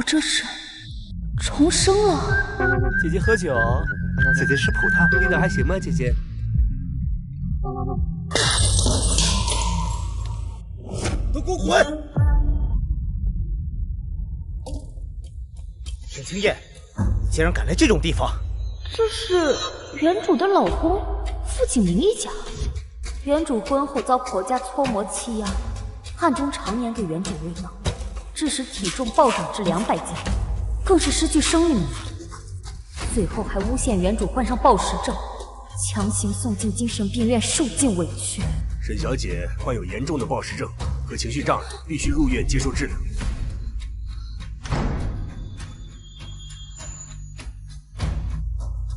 我这是重生了。姐姐喝酒，姐姐吃葡萄，味道还行吗？姐姐。都给我滚！沈清夜，你竟然敢来这种地方！这是原主的老公傅景明一家。原主婚后遭婆家搓磨欺压，暗中常年给原主喂药，致使体重暴涨至200斤，更是失去生命能力。最后还诬陷原主患上暴食症，强行送进精神病院受尽委屈。沈小姐患有严重的暴食症和情绪障碍，必须入院接受治疗。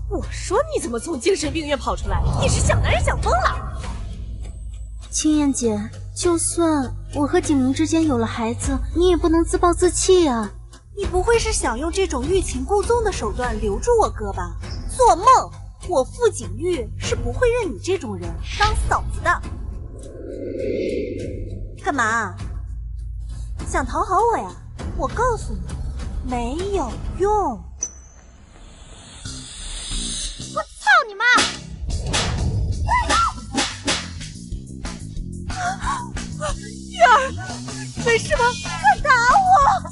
我说你怎么从精神病院跑出来？你是想男人想疯了？青燕姐，就算我和景明之间有了孩子，你也不能自暴自弃啊！你不会是想用这种欲擒故纵的手段留住我哥吧？做梦！我傅景玉是不会认你这种人当嫂子的。干嘛？想讨好我呀？我告诉你，没有用。我操你妈！月儿，没事吗？快打我！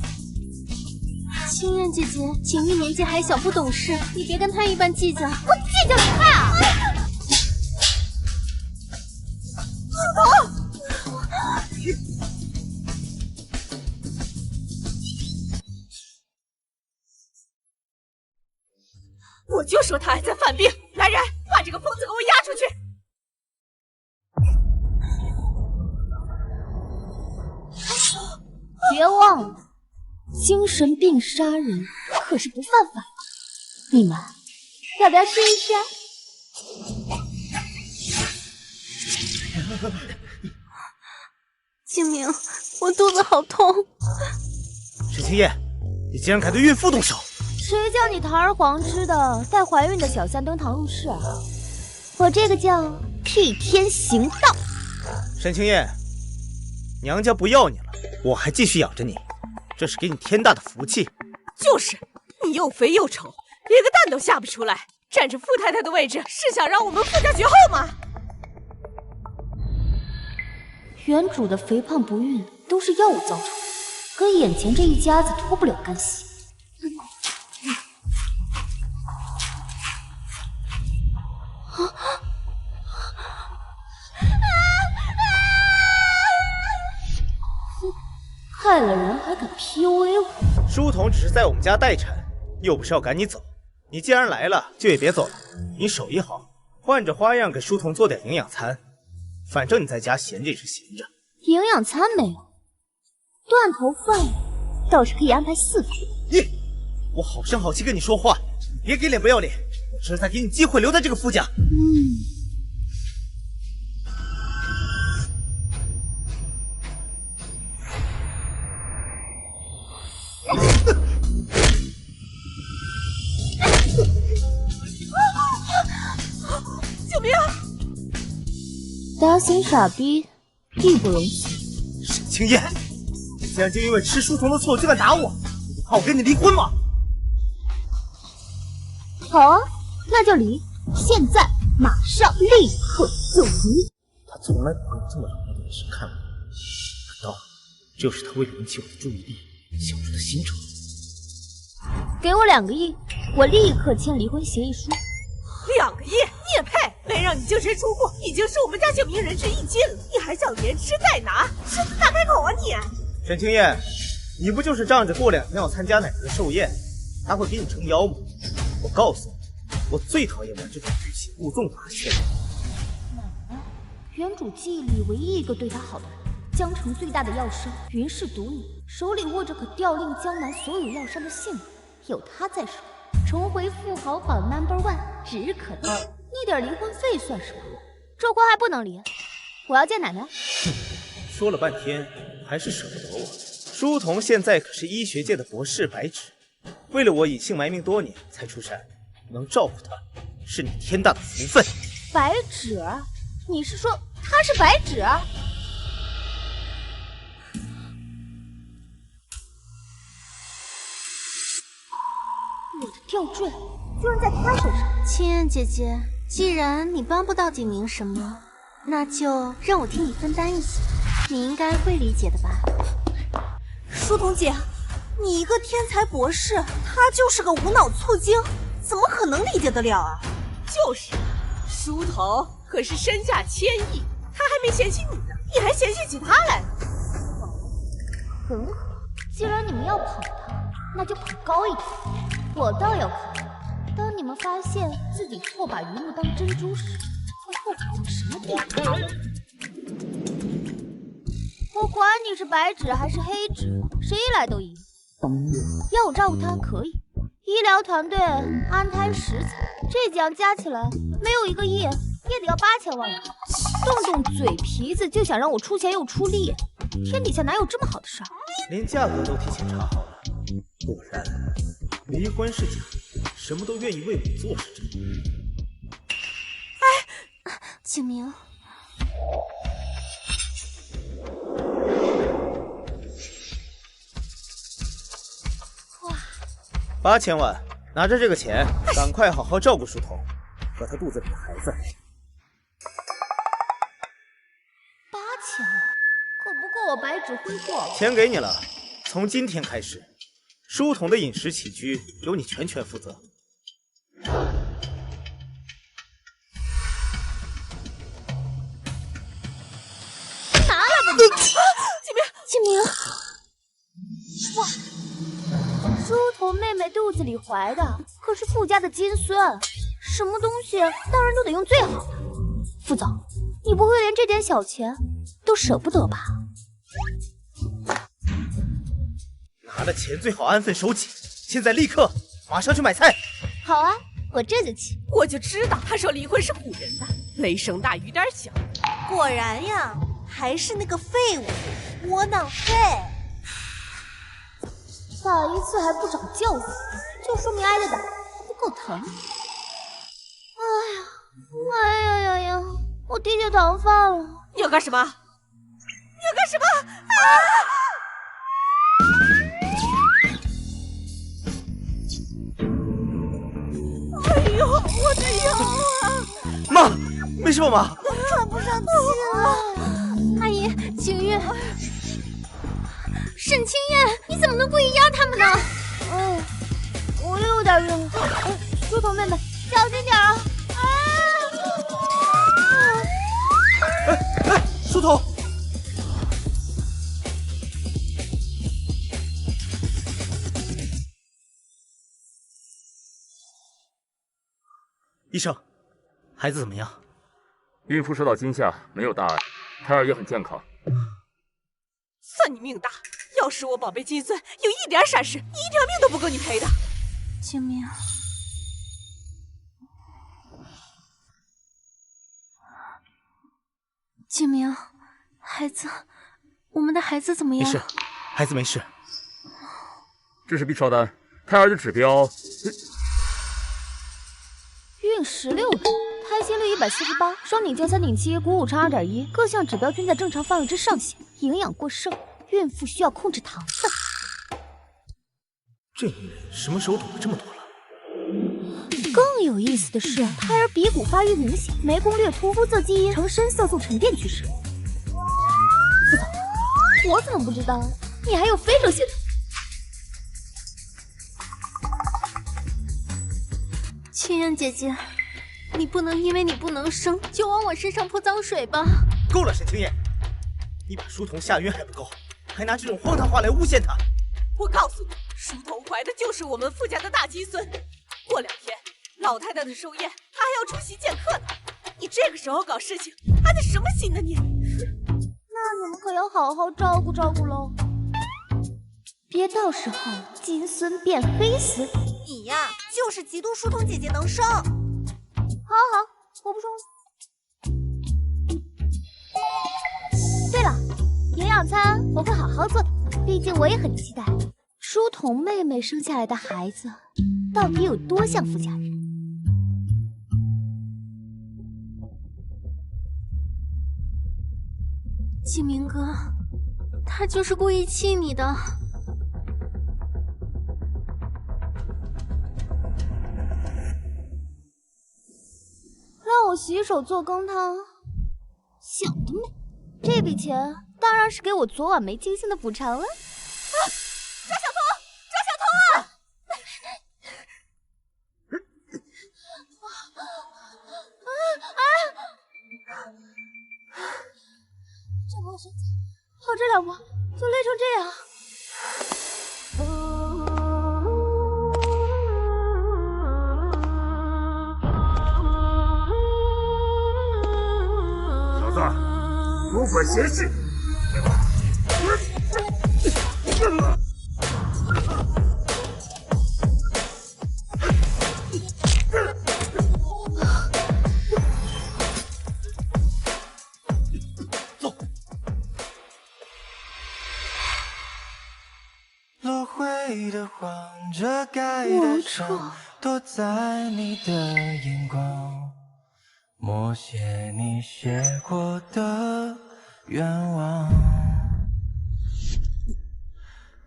青燕姐姐，景玉年纪还小，不懂事，你别跟他一般计较。我计较你爸！我就说他还在犯病！来人，把这个疯子给我押出去！别忘了，精神病杀人可是不犯法的。你们要不要试一试？景明，我肚子好痛。沈清夜，你竟然敢对孕妇动手！谁叫你堂而皇之的带怀孕的小三登堂入室啊？我这个叫替天行道。沈清夜，娘家不要你了，我还继续养着你，这是给你天大的福气。就是，你又肥又丑，连个蛋都下不出来，占着傅太太的位置，是想让我们傅家绝后吗？原主的肥胖不孕都是药物造成的，跟眼前这一家子脱不了干系。害了人还敢 PUA 我？书童只是在我们家待产，又不是要赶你走。你既然来了，就也别走了。你手艺好，换着花样给书童做点营养餐。反正你在家闲着也是闲着。营养餐没有，断头饭倒是可以安排4份。你，我好声好气跟你说话，你别给脸不要脸。我这是在给你机会留在这个傅家。救命！打死傻逼，义不容辞。沈清夜，你竟然就因为吃书童的醋就敢打我，你怕我跟你离婚吗？好啊，那就离，现在马上立刻就离。他从来不会用这么冷漠的眼神看我，难道这就是他为了引起我的注意力想出的新招？给我2个亿，我立刻签离婚协议书。2个亿，你也配？没让你净身出户，已经是我们家9名人质一尽了，你还想连吃带拿？狮子大开口啊你！沈清夜，你不就是仗着过2天要参加奶奶的寿宴，他会给你撑腰吗？我告诉你，我最讨厌玩这种欲擒故纵的把戏了。奶奶，原主记忆里唯一一个对她好的人，江城最大的药商云氏毒女，手里握着可调令江南所有药商的性命，有她在手，重回富豪榜 No.1 指日可待。那点离婚费算什么？这婚还不能离，我要见奶奶。说了半天，还是舍不得我。书童现在可是医学界的博士白纸，为了我隐姓埋名多年才出山，能照顾他，是你天大的福分。白纸？你是说他是白纸？我的吊坠居然在他手上。青燕姐姐，既然你帮不到景明什么，那就让我替你分担一些，你应该会理解的吧？书童姐，你一个天才博士，他就是个无脑醋精，怎么可能理解得了啊？就是，书童可是身价1000亿，他还没嫌弃你呢，你还嫌弃起他来了。很好，既然你们要捧他，那就捧高一点。我倒要看，当你们发现自己错把榆木当珍珠时，会后悔到什么地步。我管你是白纸还是黑纸，谁来都赢。要我照顾他可以，医疗团队安胎食材，这奖加起来没有1个亿，也得要8000万了。动动嘴皮子就想让我出钱又出力，天底下哪有这么好的事儿？连价格都提前查好了，果然离婚是假，什么都愿意为我做是真。景明， 8000万，拿着这个钱，赶快好好照顾书童和他肚子里的孩子。8000万，可不够我白纸挥霍。钱给你了，从今天开始，书童的饮食起居由你全权负责。拿来吧你！景明，哇！ 书童妹妹肚子里怀的可是傅家的金孙，什么东西当然都得用最好的。傅总，你不会连这点小钱都舍不得吧？拿了钱最好安分守己，现在立刻马上去买菜。好啊，我这就去。我就知道他说离婚是唬人的，雷声大雨点小。果然呀，还是那个废物，窝囊废。 打一次还不长教训，就说明挨的打不够疼。哎呀呀呀！我低血糖犯了。你要干什么？你要干什么？啊！哎呦，我的腰啊！妈，没事吧妈？喘不上气了。阿姨，景玉。 沈清燕，你怎么能故意压他们呢？我又有点晕了。书童妹妹，小心点啊！哎，书童，医生，孩子怎么样？孕妇受到惊吓，没有大碍，胎儿也很健康。 算你命大！要是我宝贝金孙有一点闪失，1条命都不够你赔的。景明，景明，孩子，我们的孩子怎么样？没事，孩子没事。这是 B 超单，胎儿的指标。孕16周，胎心率148，双顶间3顶7，股5差2.1，各项指标均在正常范围之上行。营养过剩，孕妇需要控制糖分。这女人什么时候懂得这么多了？更有意思的是，胎儿鼻骨发育明显，眉弓略凸，肤色基因呈深色素沉淀趋势。副总，我怎么不知道？你还有非洲血统？青燕姐姐，你不能因为你不能生，就往我身上泼脏水吧？够了，沈清燕，你把书童吓晕还不够，还拿这种荒唐话来诬陷他。我告诉你，书童怀的就是我们傅家的大金孙。过2天，老太太的寿宴，她还要出席见客呢。你这个时候搞事情，安的什么心呢你？那你们可要好好照顾照顾喽，别到时候金孙变黑丝。你呀，就是嫉妒书童姐姐能生。好好，我不说了。对了，营养餐我会好好做的，毕竟我也很期待书童妹妹生下来的孩子到底有多像傅家人。景明哥，他就是故意气你的。我洗手做羹汤，想得美！这笔钱当然是给我昨晚没尽兴的补偿了。啊！抓小偷！抓小偷啊！这波身材，跑这2步就累成这样。小子，多管闲事！走。落灰的黄，遮盖的伤，躲在你的眼光，默写你写过的愿望。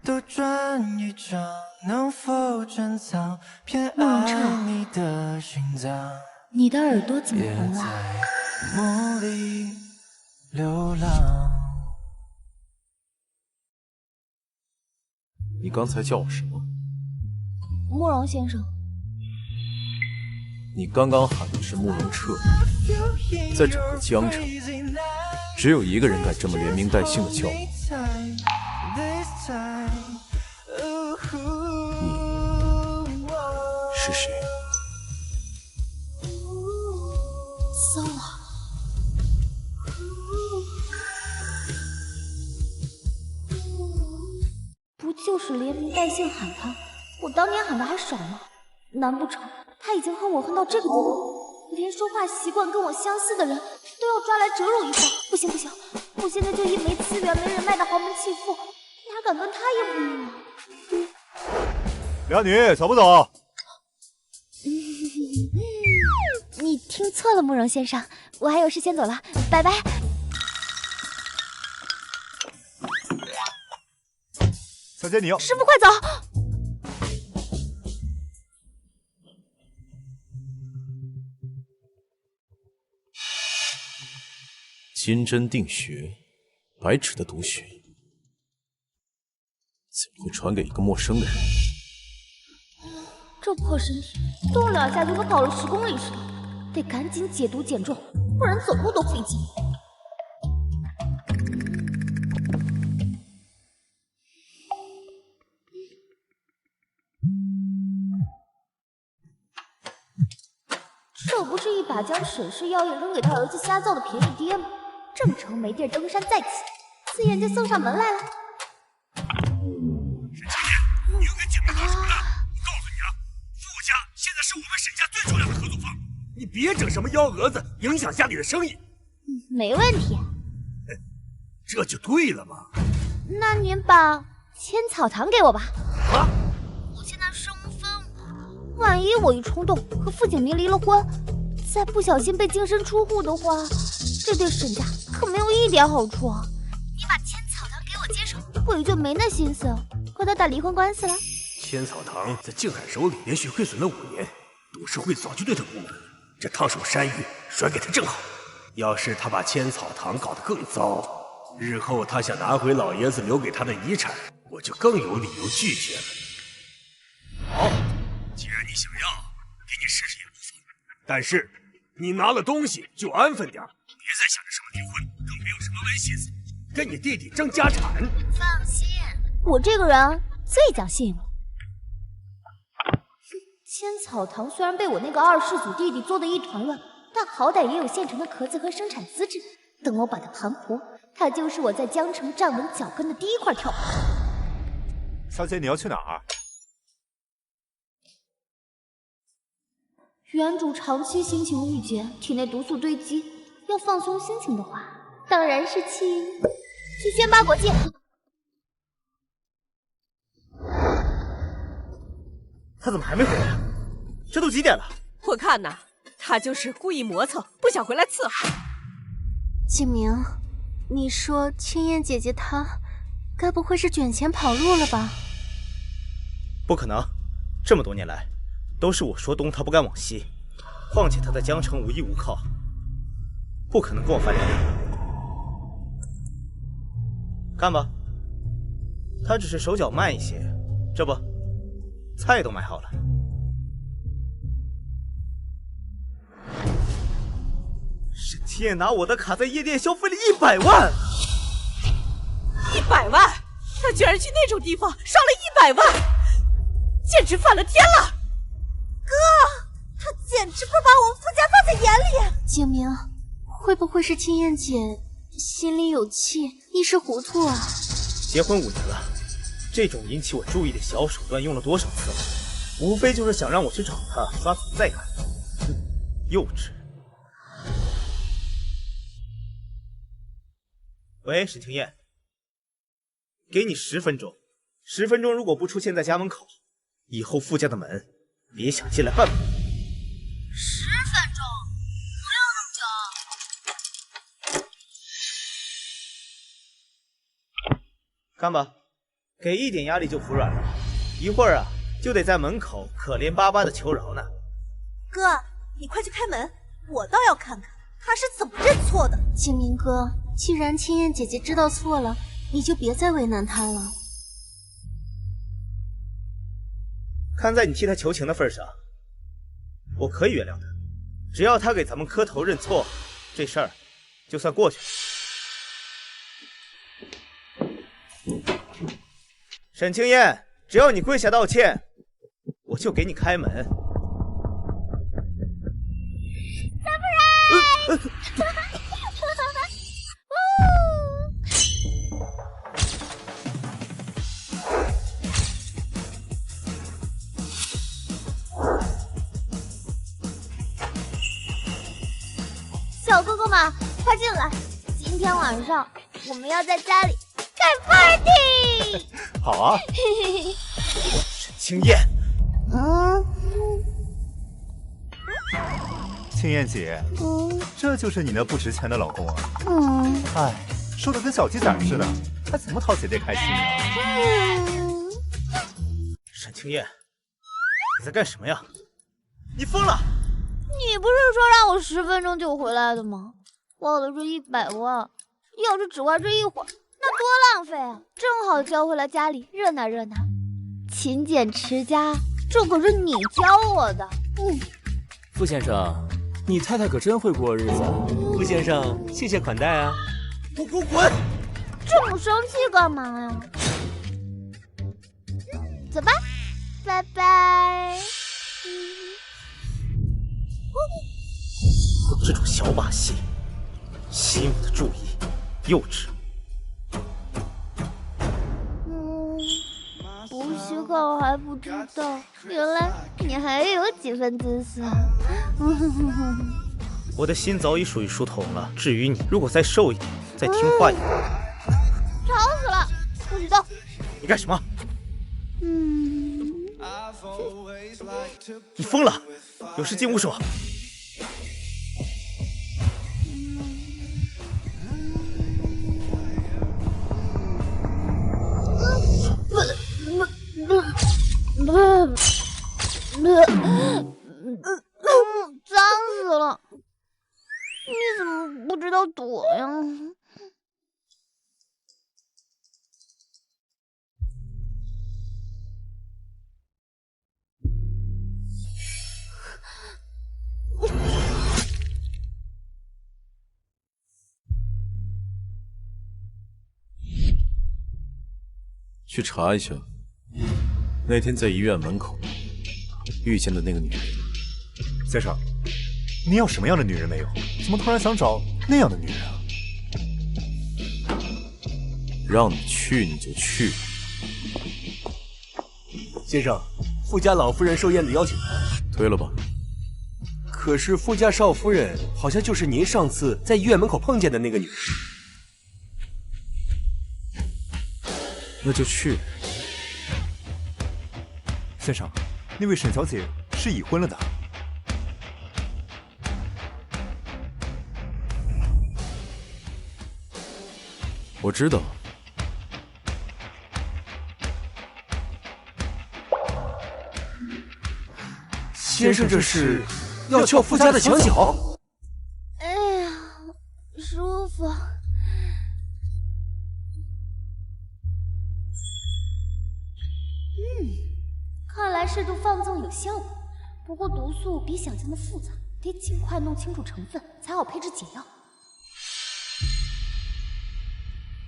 多转一张，能否珍藏偏爱你的心脏？你的耳朵怎么红了？别在梦里流浪。你刚才叫我什么？慕容先生。你刚刚喊的是慕容彻，在整个江城，只有一个人敢这么连名带姓的叫我。你是谁？骚啊！不就是连名带姓喊他？我当年喊的还少吗？难不成他已经恨我恨到这个地步，连说话习惯跟我相似的人都要抓来折辱一番？不行不行，我现在就一没资源没人脉的豪门弃妇，哪敢跟他硬碰硬啊？俩女走不走？你听错了，慕容先生，我还有事先走了，拜拜。小姐，你要……师傅，快走！金针定穴，白芷的毒血，怎么会传给一个陌生的人？这破身体动2下就和跑了10公里似的，得赶紧解毒减重，不然走路都费劲。这不是一把将沈氏药业扔给他儿子瞎造的便宜爹吗？郑成没地儿登山再起，自然就送上门来了。沈青天，你又跟姐妹搞什么呢？我告诉你啊，傅家现在是我们沈家最重要的合作方，你别整什么幺蛾子，影响家里的生意。没问题。这就对了嘛。那您把千草堂给我吧。啊！我现在身份，万一我一冲动和傅景明离了婚，再不小心被净身出户的话，这对沈家可没有一点好处啊！你把千草堂给我接手，我也就没那心思和他打离婚官司了。千草堂在静海手里连续亏损了5年，董事会早就对他不满，这烫手山芋甩给他正好。要是他把千草堂搞得更糟，日后他想拿回老爷子留给他的遗产，我就更有理由拒绝了。好，既然你想要，给你试试也不妨。但是你拿了东西就安分点，别再想着什么离婚，更别有什么歪心思，跟你弟弟争家产。放心，我这个人最讲信用了。千草堂虽然被我那个二世祖弟弟做得一团乱，但好歹也有现成的壳子和生产资质。等我把它盘活，它就是我在江城站稳脚跟的第一块跳板。小姐，你要去哪儿？原主长期心情郁结，体内毒素堆积，要放松心情的话，当然是去轩巴国界。他怎么还没回来啊？这都几点了？我看呐，他就是故意磨蹭，不想回来伺候。景明，你说青燕姐姐她该不会是卷钱跑路了吧？不可能，这么多年来，都是我说东他不敢往西。况且他在江城无依无靠，不可能跟我翻脸。干吧，他只是手脚慢一些，这不，菜都买好了。沈清燕拿我的卡在夜店消费了100万！100万！他居然去那种地方烧了100万，简直反了天了！哥，他简直不把我们傅家放在眼里。景明，会不会是青燕姐心里有气，一时糊涂啊？结婚5年了，这种引起我注意的小手段用了多少次了？无非就是想让我去找他刷存在感。幼稚。喂，沈清燕，给你10分钟，10分钟如果不出现在家门口，以后傅家的门别想进来半步。10分钟，不用那么久。看吧，给一点压力就服软了，一会儿啊就得在门口可怜巴巴的求饶呢。哥，你快去开门，我倒要看看他是怎么认错的。景明哥，既然青燕姐姐知道错了，你就别再为难她了。看在你替他求情的份上，我可以原谅他，只要他给咱们磕头认错，这事儿就算过去了。沈清燕，只要你跪下道歉，我就给你开门。三夫人！小哥哥们，快进来！今天晚上我们要在家里开 party。好啊！沈清燕，青燕姐，这就是你那不值钱的老公啊？哎，说的跟小鸡仔似的，还怎么讨姐姐开心啊？沈清燕，你在干什么呀？你疯了！你不是说让我10分钟就回来的吗？花了这100万，要是只花这一会儿，那多浪费啊！正好交回来家里热闹热闹。勤俭持家，这可是你教我的。傅先生，你太太可真会过日子。傅先生，谢谢款待啊。都给我滚！这么生气干嘛呀？走吧，拜拜。有这种小把戏，吸引我的注意，幼稚。不许考还不知道，原来你还有几分姿色。我的心早已属于书童了。至于你，如果再瘦一点，再听话一点，吵死了！不许动！你干什么？你疯了！有事进屋说。脏死了！你怎么不知道躲呀？去查一下，那天在医院门口遇见的那个女人。先生，你有什么样的女人没有？怎么突然想找那样的女人啊？让你去你就去。先生，傅家老夫人寿宴的邀请函推了吧。可是傅家少夫人好像就是您上次在医院门口碰见的那个女人。那就去。先生，那位沈小姐是已婚了的。我知道。先生这是要撬傅家的墙角？哎呀，然适度放纵有效果，不过毒素比想象的复杂，得尽快弄清楚成分，才好配置解药。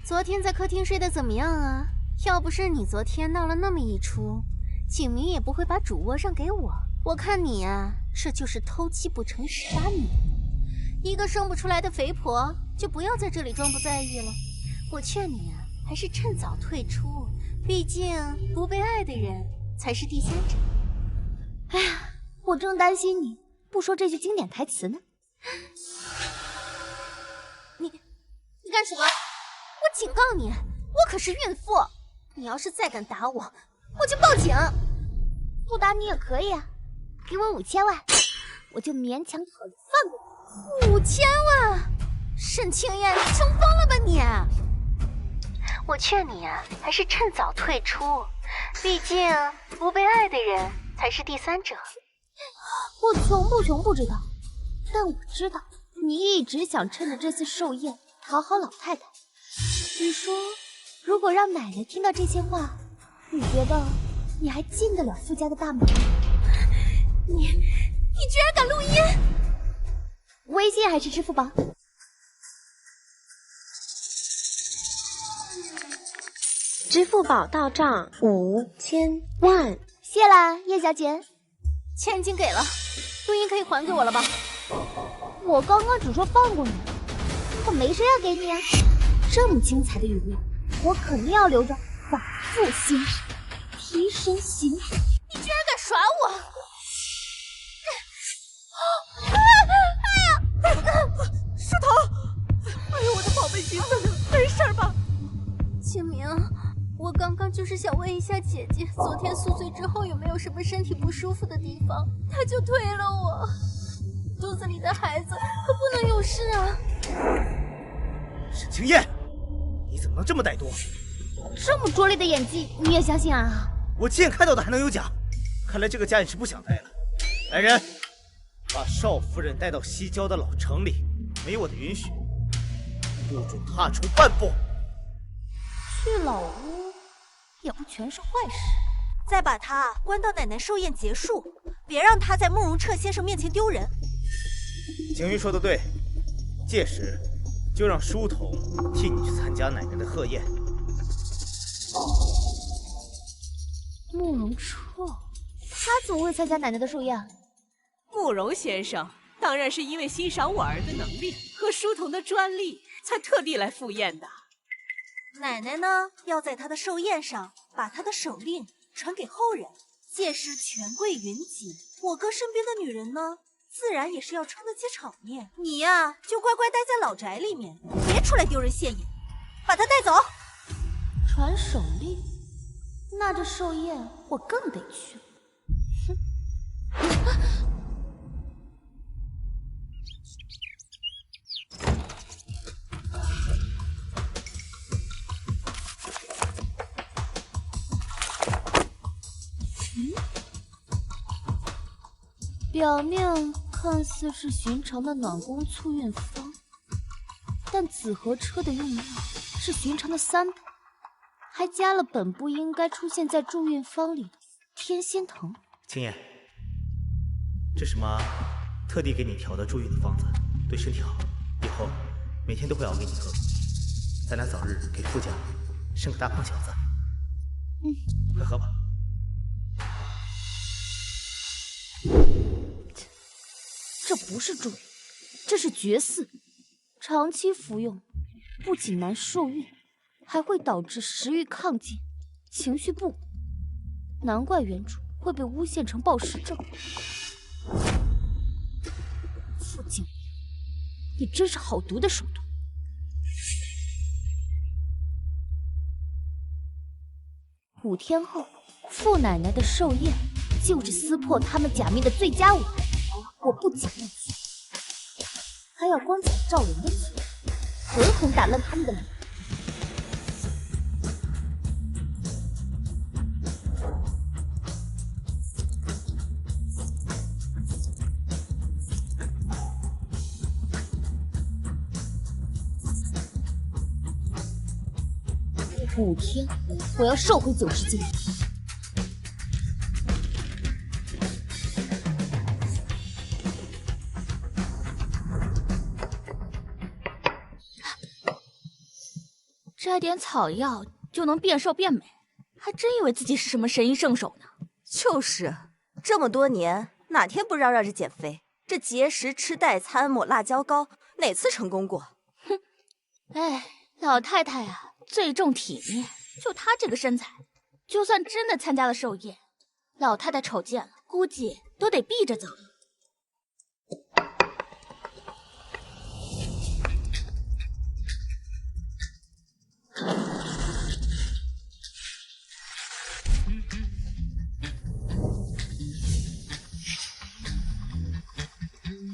昨天在客厅睡得怎么样啊？要不是你昨天闹了那么一出，景明也不会把主卧让给我。我看你啊，这就是偷妻不成蚀把米。一个生不出来的肥婆，就不要在这里装不在意了。我劝你啊，还是趁早退出，毕竟不被爱的人才是第三者。哎呀，我正担心你不说这句经典台词呢。你干什么？我警告你，我可是孕妇，你要是再敢打我，我就报警。不打你也可以啊，给我5000万，我就勉强讨你放过你。5000万？沈清燕，你穷疯了吧你？我劝你啊，还是趁早退出，毕竟不被爱的人才是第三者。我穷不穷不知道，但我知道你一直想趁着这次寿宴讨好老太太。你说，如果让奶奶听到这些话，你觉得你还进得了傅家的大门？你居然敢录音！微信还是支付宝？支付宝到账5000万，谢啦，叶小姐。钱已经给了，录音可以还给我了吧？我刚刚只说放过你，可没说要给你啊。这么精彩的语录，我肯定要留着反复欣赏，提神醒脑。你居然敢耍我！书童！哎呦，我的宝贝橘子，没事吧？清明，我刚刚就是想问一下姐姐，昨天宿醉之后有没有什么身体不舒服的地方？她就推了我。肚子里的孩子可不能有事啊！沈清燕，你怎么能这么歹毒？这么拙劣的演技，你也相信啊？我亲眼看到的还能有假？看来这个家你是不想待了。来人，把少夫人带到西郊的老城里，没我的允许，不准踏出半步。去老屋也不全是坏事。再把他关到奶奶寿宴结束，别让他在慕容彻先生面前丢人。景瑜说的对，届时就让书童替你去参加奶奶的贺宴。慕容彻，他怎么会参加奶奶的寿宴？慕容先生当然是因为欣赏我儿的能力和书童的专利，才特地来赴宴的。奶奶呢，要在他的寿宴上把他的手令传给后人，届时权贵云集，我哥身边的女人呢，自然也是要撑得起场面。你呀，就乖乖待在老宅里面，别出来丢人现眼，把他带走。传手令，那这寿宴我更得去。表面看似是寻常的暖宫促孕方，但紫河车的用药是寻常的3倍，还加了本不应该出现在助孕方里的天仙藤。青燕，这是妈特地给你调的助孕的方子，对身体好，以后每天都会熬给你喝。咱俩早日给傅家生个大胖小子。快喝吧。这不是助孕，这是绝嗣。长期服用，不仅难受孕，还会导致食欲亢进、情绪不稳。难怪原主会被诬陷成暴食症。傅景，你真是好毒的手段。5天后，傅奶奶的寿宴就是撕破他们假面的最佳舞台。我不仅要去，还要光彩照人的去，狠狠打烂他们的脸。5天，我要瘦回90斤。摘点草药就能变瘦变美，还真以为自己是什么神医圣手呢？就是，这么多年哪天不嚷嚷着减肥？这节食吃代餐抹辣椒膏，哪次成功过？哼，哎，老太太啊，最重体面。就她这个身材，就算真的参加了寿宴，老太太瞅见了，估计都得避着走。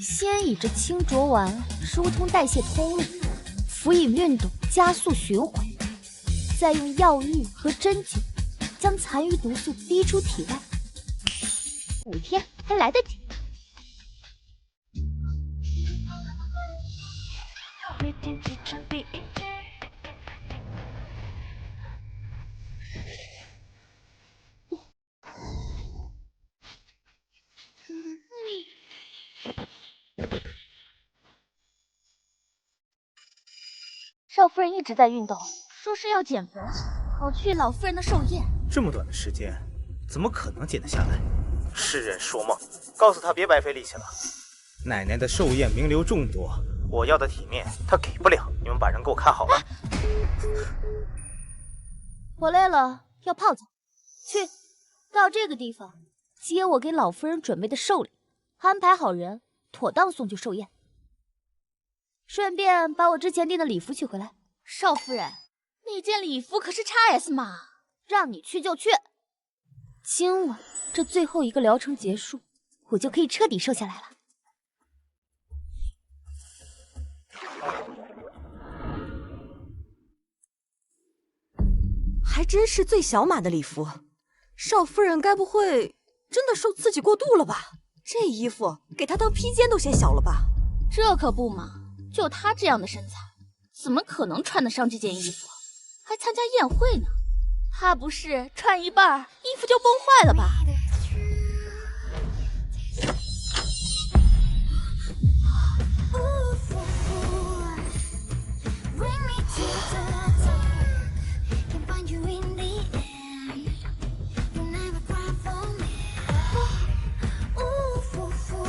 先以这清浊丸疏通代谢通路，辅以运动加速循环，再用药浴和针灸将残余毒素逼出体外。5天还来得及。少夫人一直在运动，说是要减肥，好去老夫人的寿宴。这么短的时间，怎么可能减得下来？痴人说梦！告诉他别白费力气了。奶奶的寿宴名流众多，我要的体面她给不了。你们把人给我看好了。我累了，要泡澡。去，到这个地方接我给老夫人准备的寿礼，安排好人，妥当送去寿宴。顺便把我之前订的礼服取回来。少夫人，那件礼服可是 XS 码，让你去就去。今晚这最后一个疗程结束，我就可以彻底瘦下来了。还真是最小码的礼服，少夫人该不会真的受刺激过度了吧？这衣服给她当披肩都嫌小了吧？这可不嘛。就她这样的身材，怎么可能穿得上这件衣服？还参加宴会呢？怕不是穿一半衣服就崩坏了吧？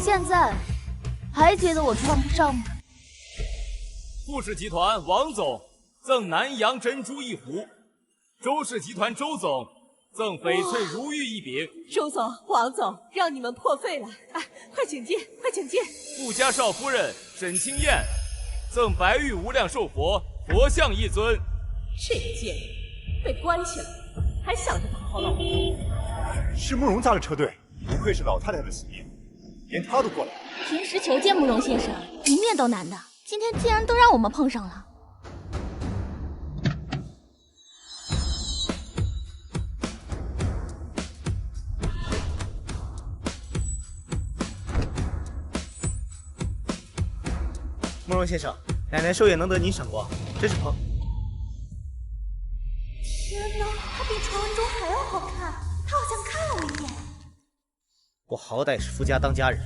现在还觉得我穿不上吗？富氏集团王总赠南洋珍珠1壶，周氏集团周总赠翡翠如玉1柄。周总、王总，让你们破费了！哎，快请进，快请进！富家少夫人沈清燕赠白玉无量寿佛佛像1尊。这个贱人被关起来，还想着讨好老婆。是慕容家的车队，不愧是老太太的喜宴，连她都过来了。平时求见慕容先生，一面都难的。今天竟然都让我们碰上了。慕容先生，奶奶寿宴能得您赏光，真是捧。天哪，她比传闻中还要好看，她好像看了我一眼。我好歹是夫家当家人，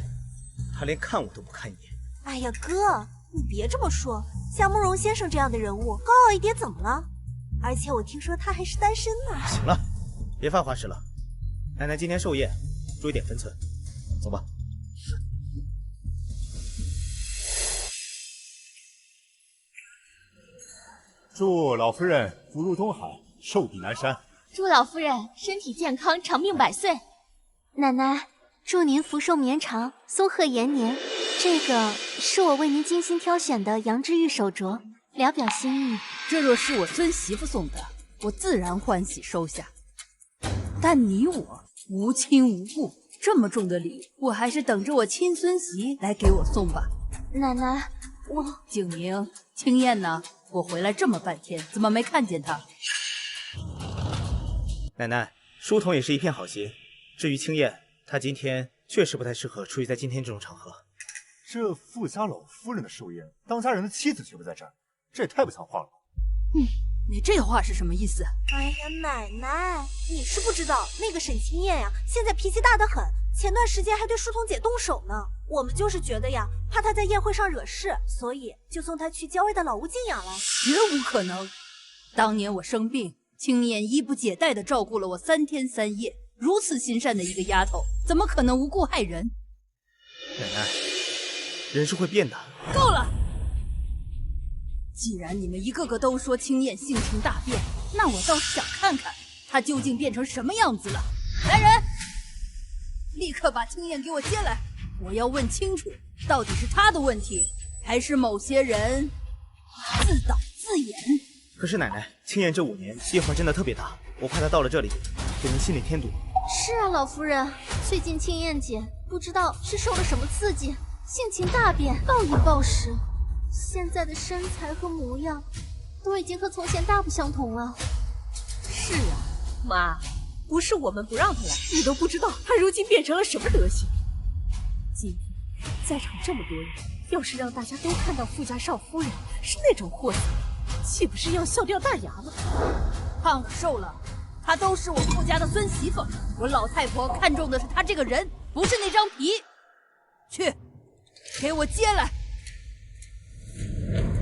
她连看我都不看一眼。哎呀，哥。你别这么说，像慕容先生这样的人物，高傲一点怎么了？而且我听说他还是单身呢。行了，别犯花痴了。奶奶今天寿宴，注意点分寸。走吧。祝老夫人福如东海，寿比南山。祝老夫人身体健康，长命百岁。奶奶，祝您福寿绵长，松鹤延年。这个是我为您精心挑选的羊脂玉手镯，聊表心意。这若是我孙媳妇送的，我自然欢喜收下。但你我无亲无故，这么重的礼，我还是等着我亲孙媳来给我送吧。奶奶，我景明、青燕呢？我回来这么半天，怎么没看见她？奶奶，书童也是一片好心。至于青燕，她今天确实不太适合出现在今天这种场合。这富家老夫人的寿宴，当家人的妻子却不在这儿，这也太不像话了吧？你这话是什么意思？哎呀，奶奶，你是不知道，那个沈清燕呀，现在脾气大得很，前段时间还对书童姐动手呢。我们就是觉得呀，怕她在宴会上惹事，所以就送她去郊外的老屋静养了。绝无可能！当年我生病，青燕衣不解带的照顾了我3天3夜，如此心善的一个丫头，怎么可能无故害人？奶奶，人是会变的。够了！既然你们一个个都说青燕性情大变，那我倒是想看看她究竟变成什么样子了。来人，立刻把青燕给我接来！我要问清楚，到底是她的问题，还是某些人自导自演？可是奶奶，青燕这5年变化真的特别大，我怕她到了这里给您心里添堵。是啊，老夫人，最近青燕姐不知道是受了什么刺激，性情大变，暴饮暴食，现在的身材和模样都已经和从前大不相同了。是啊，妈，不是我们不让她来，你都不知道她如今变成了什么德行。今天在场这么多人，要是让大家都看到富家少夫人是那种货色，岂不是要笑掉大牙了？胖了瘦了，她都是我富家的孙媳妇，我老太婆看重的是她这个人，不是那张皮。去，给我接来！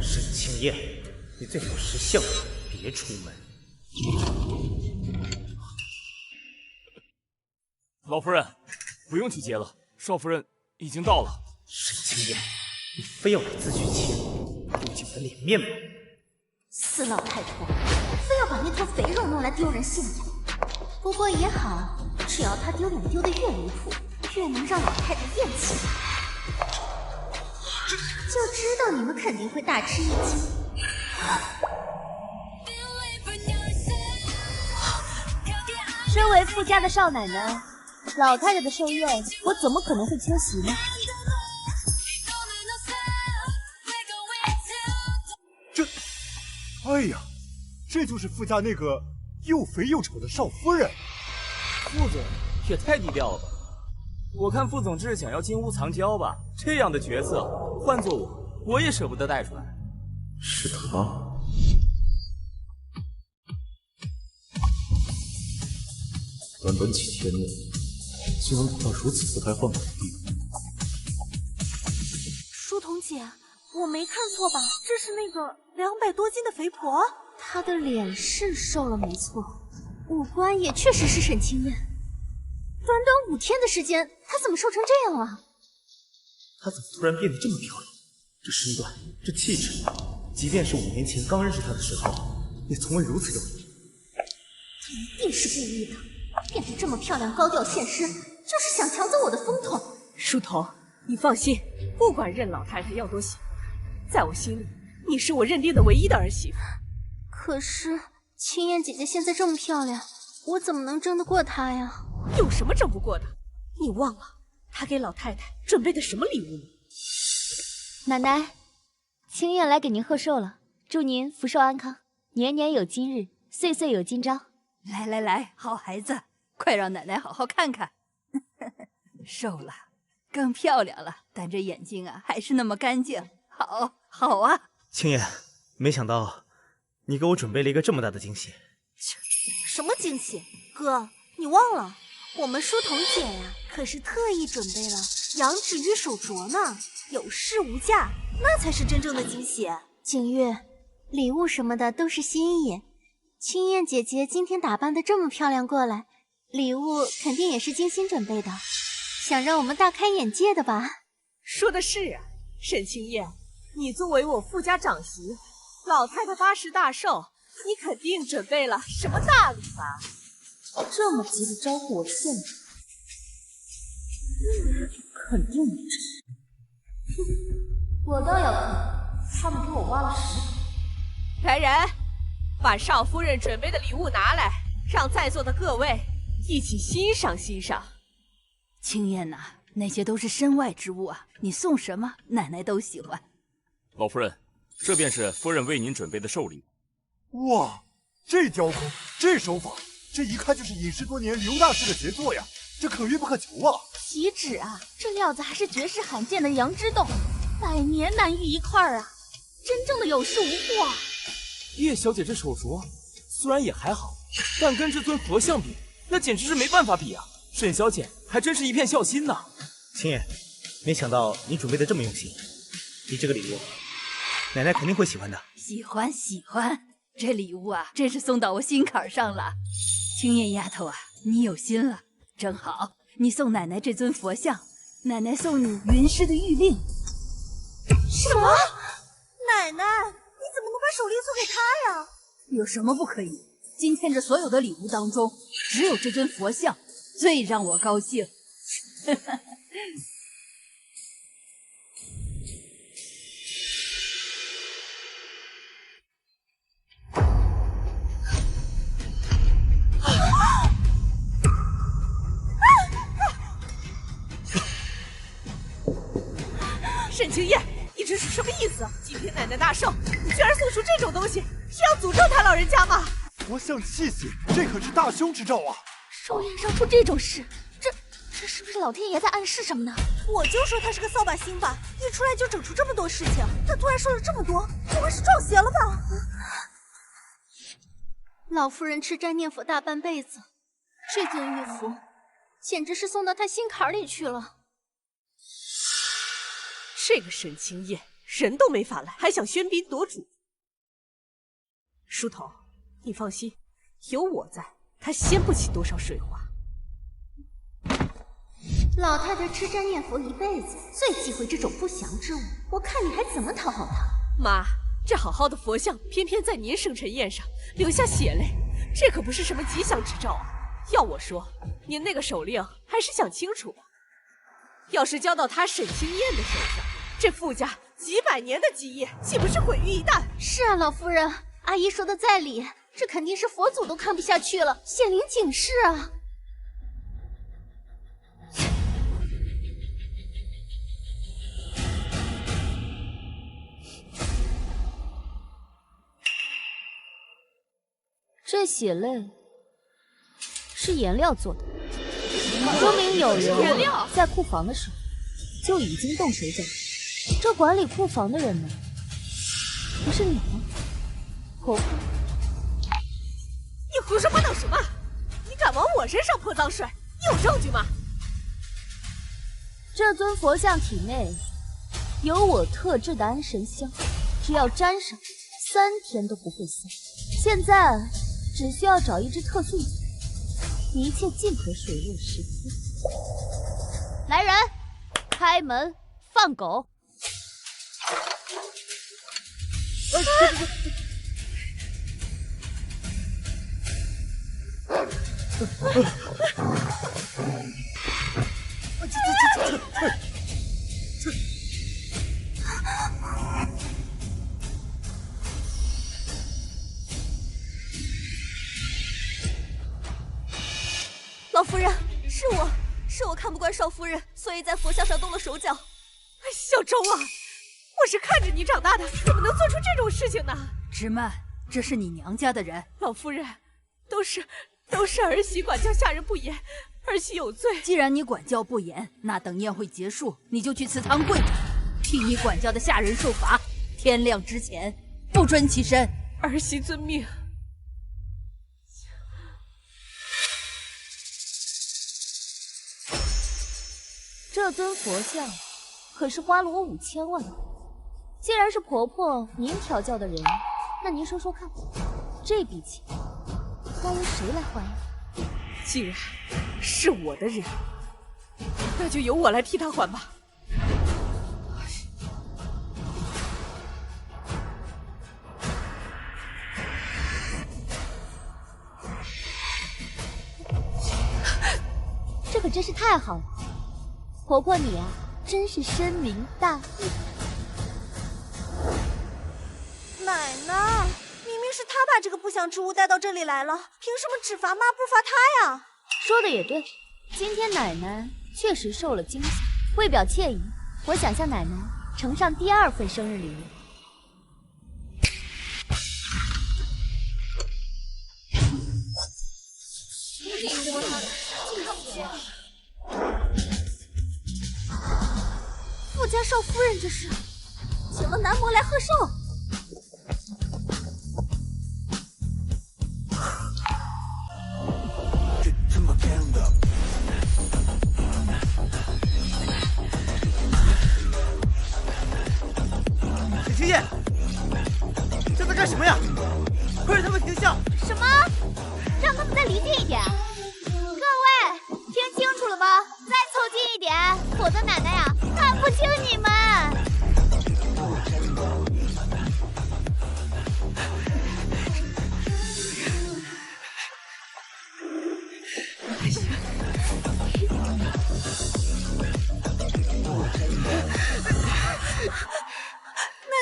沈青燕，你最好识相，别出门。老夫人，不用去接了，少夫人已经到了。沈青燕，你非要以字据情，丢尽我的脸面吗？死老太婆，非要把那坨肥肉弄来丢人现眼。不过也好，只要她丢脸丢得越离谱，越能让老太太厌弃她，就知道你们肯定会大吃一惊。身为富家的少奶奶，老太太的寿宴，我怎么可能会缺席呢？哎呀，这就是富家那个又肥又丑的少夫人。副总也太低调了吧！我看副总这是想要金屋藏娇吧？这样的角色，换做我也舍不得带出来。是他。短短几天内，竟然跑到如此不太放的地步。书童姐，我没看错吧？这是那个200多斤的肥婆？她的脸是瘦了没错，五官也确实是沈清燕。短短5天的时间，她怎么瘦成这样了？她怎么突然变得这么漂亮？这身段，这气质，即便是5年前刚认识她的时候，也从未如此有力。她一定是故意的，变得这么漂亮，高调现身，就是想抢走我的风头。书童，你放心，不管任老太太要多喜欢她，在我心里，你是我认定的唯一的儿媳妇。可是青燕姐姐现在这么漂亮，我怎么能争得过她呀？有什么争不过的？你忘了她给老太太准备的什么礼物吗？奶奶，青燕来给您贺寿了，祝您福寿安康，年年有今日，岁岁有今朝。来来来，好孩子，快让奶奶好好看看。瘦了，更漂亮了，但这眼睛啊还是那么干净。好，好啊。青燕，没想到你给我准备了一个这么大的惊喜。什么惊喜？哥，你忘了，我们书童姐呀，可是特意准备了羊脂玉手镯呢，有市无价，那才是真正的惊喜。景月，礼物什么的都是心意。青燕姐姐今天打扮得这么漂亮过来，礼物肯定也是精心准备的，想让我们大开眼界的吧？说的是啊，沈清燕，你作为我富家长媳，老太太80大寿，你肯定准备了什么大礼吧？这么急着招呼我献礼，肯定没这。我倒要看他们给我挖了屎。来人，把少夫人准备的礼物拿来，让在座的各位一起欣赏欣赏。青燕呐，那些都是身外之物啊，你送什么奶奶都喜欢。老夫人，这便是夫人为您准备的寿礼。哇，这雕工，这手法，这一看就是隐世多年刘大师的杰作呀，这可遇不可求啊！岂止啊，这料子还是绝世罕见的羊脂冻，100年难遇一块啊！真正的有恃无恐啊！叶小姐这手镯虽然也还好，但跟这尊佛像比，那简直是没办法比啊！沈小姐还真是一片孝心呐。青燕，没想到你准备的这么用心，你这个礼物，奶奶肯定会喜欢的。喜欢喜欢，这礼物啊，真是送到我心坎上了。青叶丫头啊，你有心了，正好你送奶奶这尊佛像，奶奶送你云师的玉令。什么？奶奶，你怎么能把手令送给他呀？有什么不可以？今天这所有的礼物当中，只有这尊佛像最让我高兴。沈清燕，你这是什么意思？今天奶奶大寿，你居然送出这种东西，是要诅咒他老人家吗？佛像细细，这可是大凶之兆啊！寿宴上出这种事，这是不是老天爷在暗示什么呢？我就说他是个扫把星吧，一出来就整出这么多事情。他突然说了这么多，不会是撞邪了吧？老夫人吃斋念佛大半辈子，这尊玉符简直是送到他心坎里去了。这个沈清燕人都没法来，还想喧宾夺主。书童，你放心，有我在，他掀不起多少水花。老太太吃斋念佛一辈子，最忌讳这种不祥之物。我看你还怎么讨好她？妈，这好好的佛像，偏偏在您生辰宴上流下血泪，这可不是什么吉祥之兆啊！要我说，您那个手令还是想清楚吧。要是交到他沈清燕的手上，这傅家几百年的基业岂不是毁于一旦？是啊，老夫人，阿姨说的在理，这肯定是佛祖都看不下去了，显灵警示啊！这血泪是颜料做的，说明有人在库房的时候就已经动手脚。这管理库房的人呢，不是你吗？婆婆，你胡说八道什么？你敢往我身上泼脏水？你有证据吗？这尊佛像体内有我特制的安神香，只要沾上3天都不会散。现在只需要找一只特训者，一切尽可水落石出。来人，开门放狗！老夫人，是我看不惯少夫人，所以在佛像上动了手脚。小周啊，我是看着你长大的，怎么能做出这种事情呢？直曼，这是你娘家的人。老夫人，都是儿媳管教下人不严，儿媳有罪。既然你管教不严，那等宴会结束，你就去祠堂跪着，替你管教的下人受罚。天亮之前不准起身。儿媳遵命。这尊佛像可是花了我5000万。既然是婆婆您调教的人，那您说说看，这笔钱该由谁来还呀？既然是我的人，那就由我来替他还吧。这可真是太好了，婆婆你啊，真是深明大义。奶奶，明明是她把这个不祥之物带到这里来了，凭什么只罚妈不罚她呀？说的也对，今天奶奶确实受了惊吓，为表歉意，我想向奶奶呈上第2份生日礼物。富家少夫人这是请了男模来贺寿。沈清燕，这在干什么呀？快我的奶奶呀，看不清你们。奶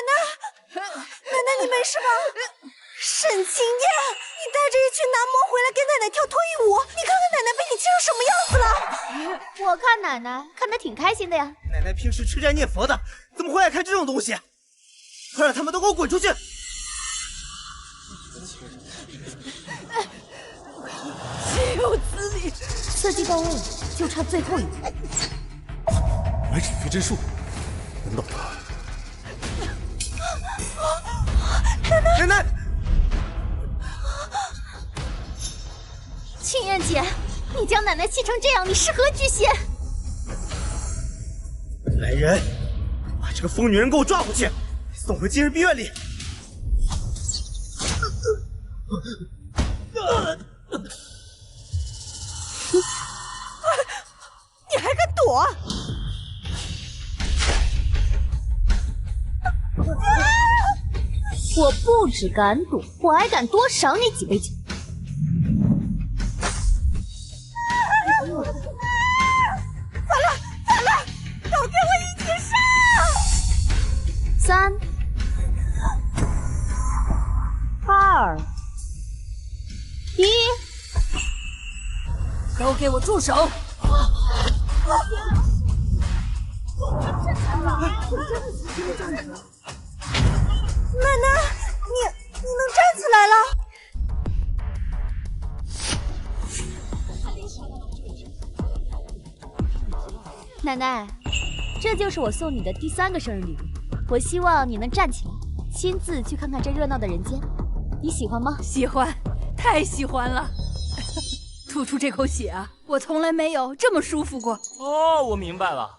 奶，你没事吧？沈清燕，你带着一群男模回来给奶奶跳脱衣舞，你看看奶奶被你气成什么样子了？我看奶奶看得挺开心的呀。奶奶平时吃斋念佛的，怎么会爱看这种东西？快让他们都给我滚出去！岂有此理！设计到位了，就差最后一步。白纸飞针术，难道他？奶奶，青燕姐，你将奶奶气成这样，你是何居心？来人，把这个疯女人给我抓回去，送回今日碧院里。你还敢躲？我不只敢躲，我还敢多赏你几杯酒。反了！都给我一起上！3、2、1，都给我住手！奶奶，你能站起来了？奶奶，这就是我送你的第3个生日礼物。我希望你能站起来，亲自去看看这热闹的人间。你喜欢吗？喜欢，太喜欢了。吐出这口血啊，我从来没有这么舒服过。哦，我明白了，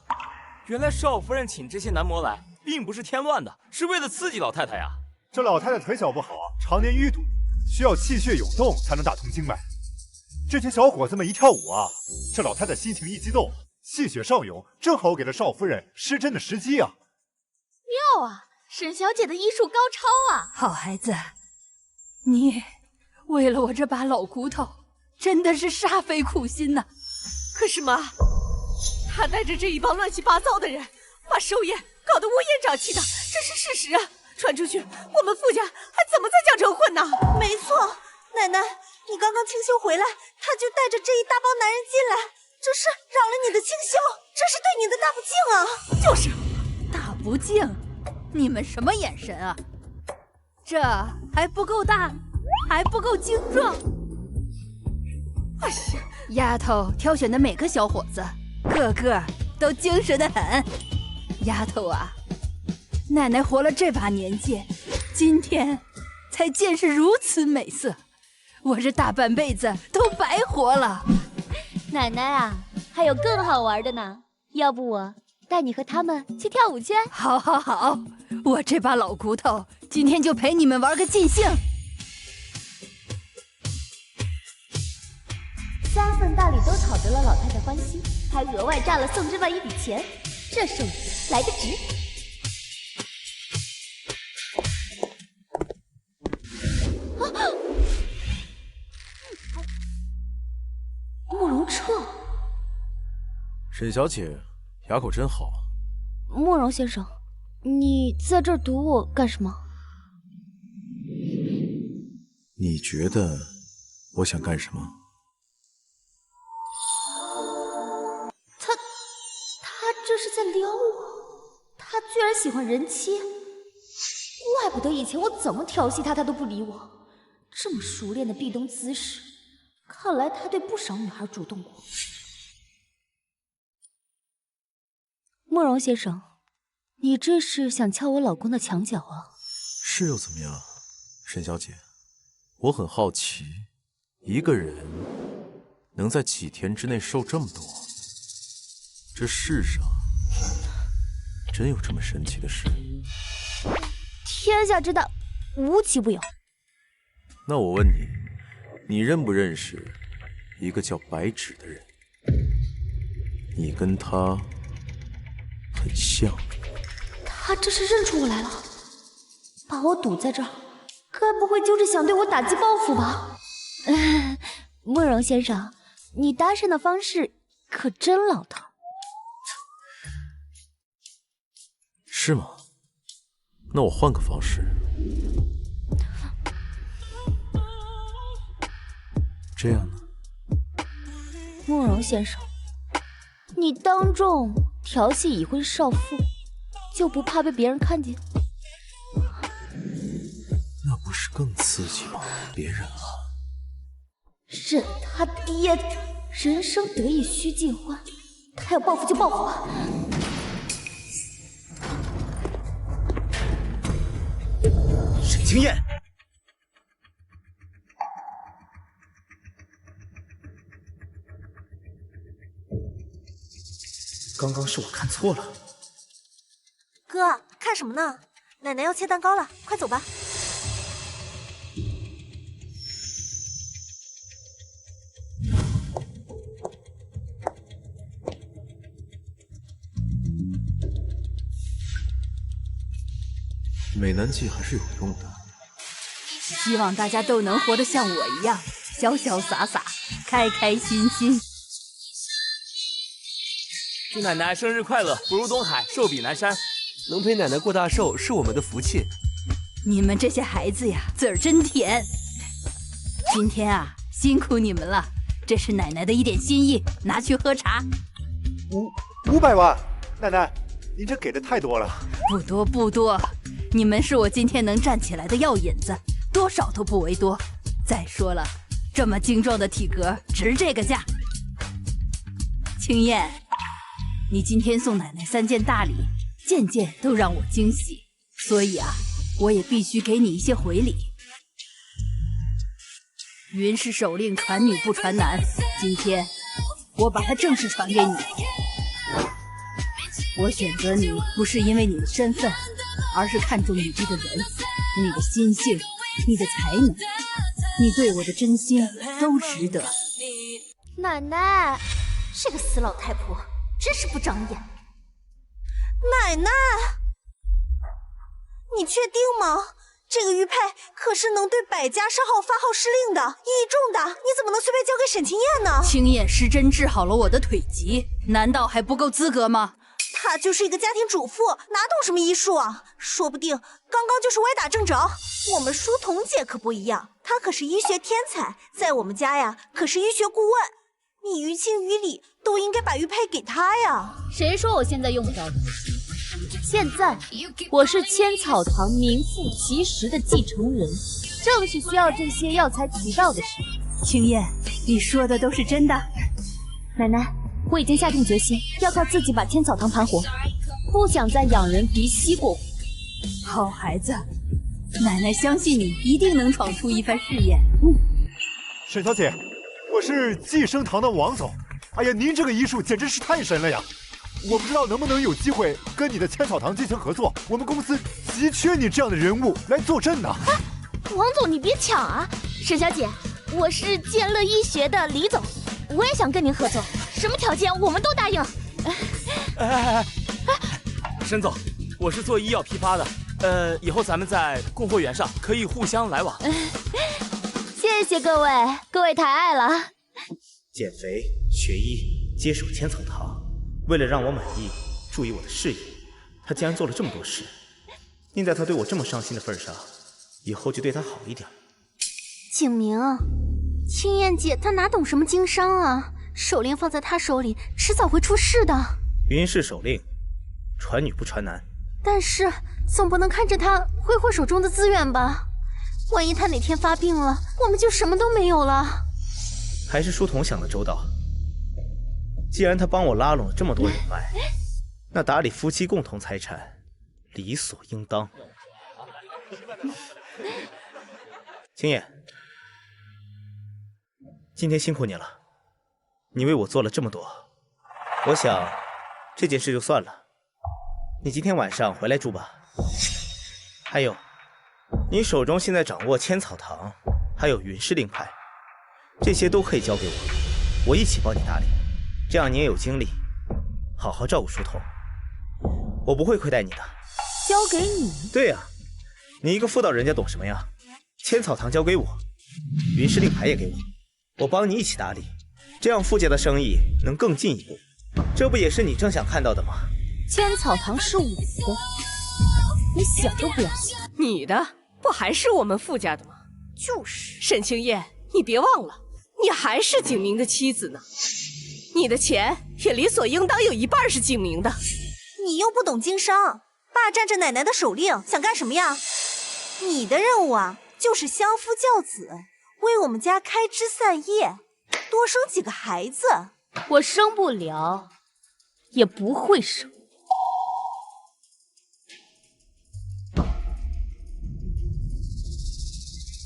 原来少夫人请这些男模来，并不是添乱的，是为了刺激老太太呀。这老太太腿脚不好，常年淤堵，需要气血涌动才能打通经脉。这些小伙子们一跳舞啊，这老太太心情一激动，气血上涌，正好给了少夫人施针的时机啊！妙啊，沈小姐的医术高超啊！好孩子，你为了我这把老骨头，真的是煞费苦心呐。可是妈，他带着这一帮乱七八糟的人，把寿宴搞得乌烟瘴气的，这是事实啊！传出去，我们傅家还怎么在江城混呢？没错，奶奶，你刚刚清修回来，他就带着这一大帮男人进来，这是扰了你的清修，这是对你的大不敬啊！就是大不敬，你们什么眼神啊？这还不够大，还不够精壮。哎呀，丫头挑选的每个小伙子，个个都精神得很。丫头啊，奶奶活了这把年纪，今天才见识如此美色，我这大半辈子都白活了。奶奶啊，还有更好玩的呢，要不我带你和他们去跳舞去？好，好，好，我这把老骨头今天就陪你们玩个尽兴。3份大礼都讨得了老太太欢心，还额外炸了宋之外一笔钱，这寿宴来得值。慕容彻，沈小姐，牙口真好。慕容先生，你在这儿堵我干什么？你觉得我想干什么？他这是在撩我，他居然喜欢人妻，怪不得以前我怎么调戏他，他都不理我。这么熟练的壁咚姿势，看来他对不少女孩主动过。慕容先生，你这是想撬我老公的墙角啊？是又怎么样，沈小姐？我很好奇，一个人能在几天之内瘦这么多，这世上真有这么神奇的事？天下之大，无奇不有。那我问你，你认不认识一个叫白芷的人？你跟他很像。他这是认出我来了，把我堵在这儿，该不会就是想对我打击报复吧？慕容先生，你搭讪的方式可真老套。是吗？那我换个方式。这样呢？慕容先生，你当众调戏已婚少妇，就不怕被别人看见？那不是更刺激吗？别忍了。忍他爹的！人生得意须尽欢，他要报复就报复吧。沈清燕，刚刚是我看错了。哥，看什么呢？奶奶要切蛋糕了，快走吧。美男计还是有用的。希望大家都能活得像我一样，潇潇洒洒，开开心心。祝奶奶生日快乐，福如东海，寿比南山。能陪奶奶过大寿是我们的福气。你们这些孩子呀，嘴儿真甜。今天啊，辛苦你们了，这是奶奶的一点心意，拿去喝茶。500万，奶奶，您这给的太多了。不多不多，你们是我今天能站起来的药引子，多少都不为多。再说了，这么精壮的体格，值这个价。青燕，你今天送奶奶3件大礼，件件都让我惊喜，所以啊，我也必须给你一些回礼。云氏手令传女不传男，今天我把它正式传给你。我选择你不是因为你的身份，而是看重你这个人，你的心性，你的才能，你对我的真心都值得。奶奶，这个死老太婆真是不长眼。奶奶，你确定吗？这个玉佩可是能对百家商号发号施令的，意义重大，你怎么能随便交给沈清燕呢？青燕是真治好了我的腿疾，难道还不够资格吗？她就是一个家庭主妇，哪懂什么医术啊？说不定刚刚就是歪打正着。我们书童姐可不一样，她可是医学天才，在我们家呀可是医学顾问。你于情于理都应该把玉佩给她呀。谁说我现在用不着你？现在我是千草堂名副其实的继承人，正是需要这些药材渠道的时候。青燕，你说的都是真的？奶奶，我已经下定决心要靠自己把千草堂盘活，不想再仰人鼻息过。好孩子，奶奶相信你一定能闯出一番事业。沈小姐，我是寄生堂的王总。哎呀，您这个医术简直是太神了呀！我不知道能不能有机会跟你的千草堂进行合作，我们公司急缺你这样的人物来坐镇呢。王总，你别抢啊！沈小姐，我是健乐医学的李总，我也想跟您合作，什么条件我们都答应。沈总，我是做医药批发的，以后咱们在供货源上可以互相来往。谢谢各位，各位抬爱了。减肥、学医、接手千草堂，为了让我满意，注意我的事业，他竟然做了这么多事。念在他对我这么上心的份上，以后就对他好一点。景明，青燕姐她哪懂什么经商啊？手令放在她手里，迟早会出事的。云氏手令，传女不传男。但是总不能看着她挥霍手中的资源吧？万一她哪天发病了，我们就什么都没有了。还是书童想得周到。既然他帮我拉拢了这么多人脉，那打理夫妻共同财产理所应当。青燕，今天辛苦你了，你为我做了这么多，我想这件事就算了，你今天晚上回来住吧。还有，你手中现在掌握千草堂，还有云氏令派，这些都可以交给我，我一起帮你打理，这样你也有精力好好照顾书童。我不会亏待你的。交给你？对呀，你一个妇道人家懂什么呀？千草堂交给我，云石令牌也给我，我帮你一起打理，这样傅家的生意能更进一步。这不也是你正想看到的吗？千草堂是我的，你想都不要想。你的不还是我们傅家的吗？就是。沈清夜，你别忘了，你还是景明的妻子呢。你的钱也理所应当有一半是景明的。你又不懂经商，霸占着奶奶的手令，想干什么呀？你的任务啊，就是相夫教子，为我们家开枝散叶，多生几个孩子。我生不了，也不会生。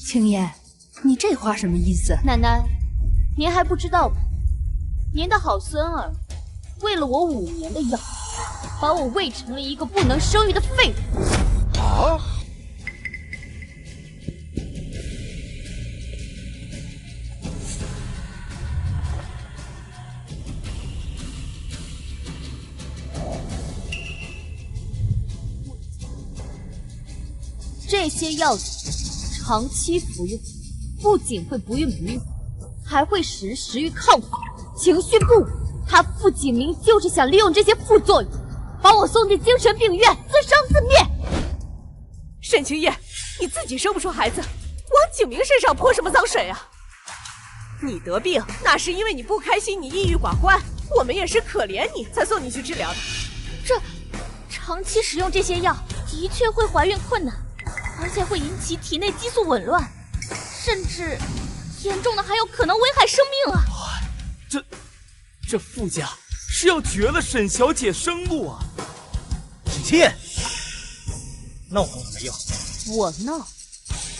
青燕，你这话什么意思？奶奶，您还不知道吧？您的好孙儿为了我5年的药，把我喂成了一个不能生育的废物。啊！这些药材长期服用，不仅会不孕不育，还会使人食欲亢奋、情绪不稳。他傅景明就是想利用这些副作用，把我送进精神病院，自生自灭。沈清夜，你自己生不出孩子，往景明身上泼什么脏水啊？你得病那是因为你不开心，你抑郁寡欢，我们也是可怜你才送你去治疗的。这长期使用这些药，的确会怀孕困难。而且会引起体内激素紊乱，甚至严重的还有可能危害生命啊！这傅家是要绝了沈小姐生路啊！沈清夜，闹够了没有？我闹？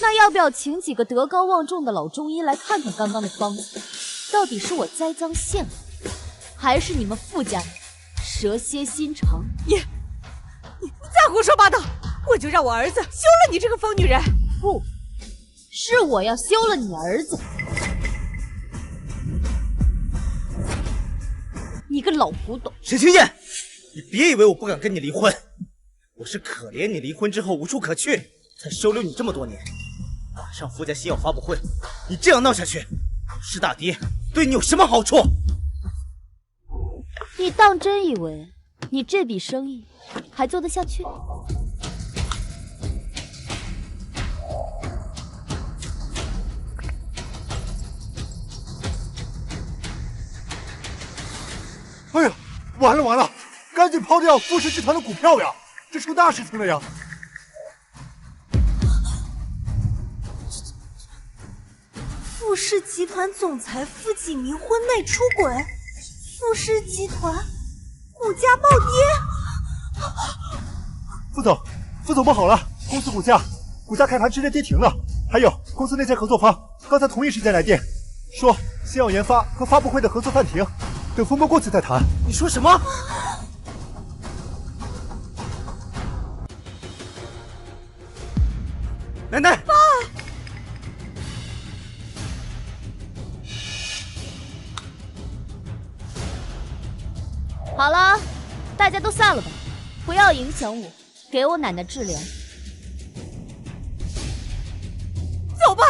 那要不要请几个德高望重的老中医来看看刚刚的方子，到底是我栽赃陷害，还是你们傅家人蛇蝎心肠？你再胡说八道！我就让我儿子休了你这个疯女人！不是我要休了你儿子，你个老古董！沈清燕，你别以为我不敢跟你离婚，我是可怜你离婚之后无处可去，才收留你这么多年。马上傅家新药发布会，你这样闹下去，是大爹对你有什么好处？你当真以为你这笔生意还做得下去？哎呀，完了完了，赶紧抛掉富氏集团的股票呀，这出大事情了呀！富氏集团总裁傅景明婚内出轨，富氏集团股价暴跌。副总不好了，公司股价开盘直接跌停了。还有公司那些合作方刚才同一时间来电，说先要研发和发布会的合作暂停，等风波过去再谈。你说什么？奶奶！爸！好了，大家都散了吧，不要影响我，给我奶奶治疗。走吧。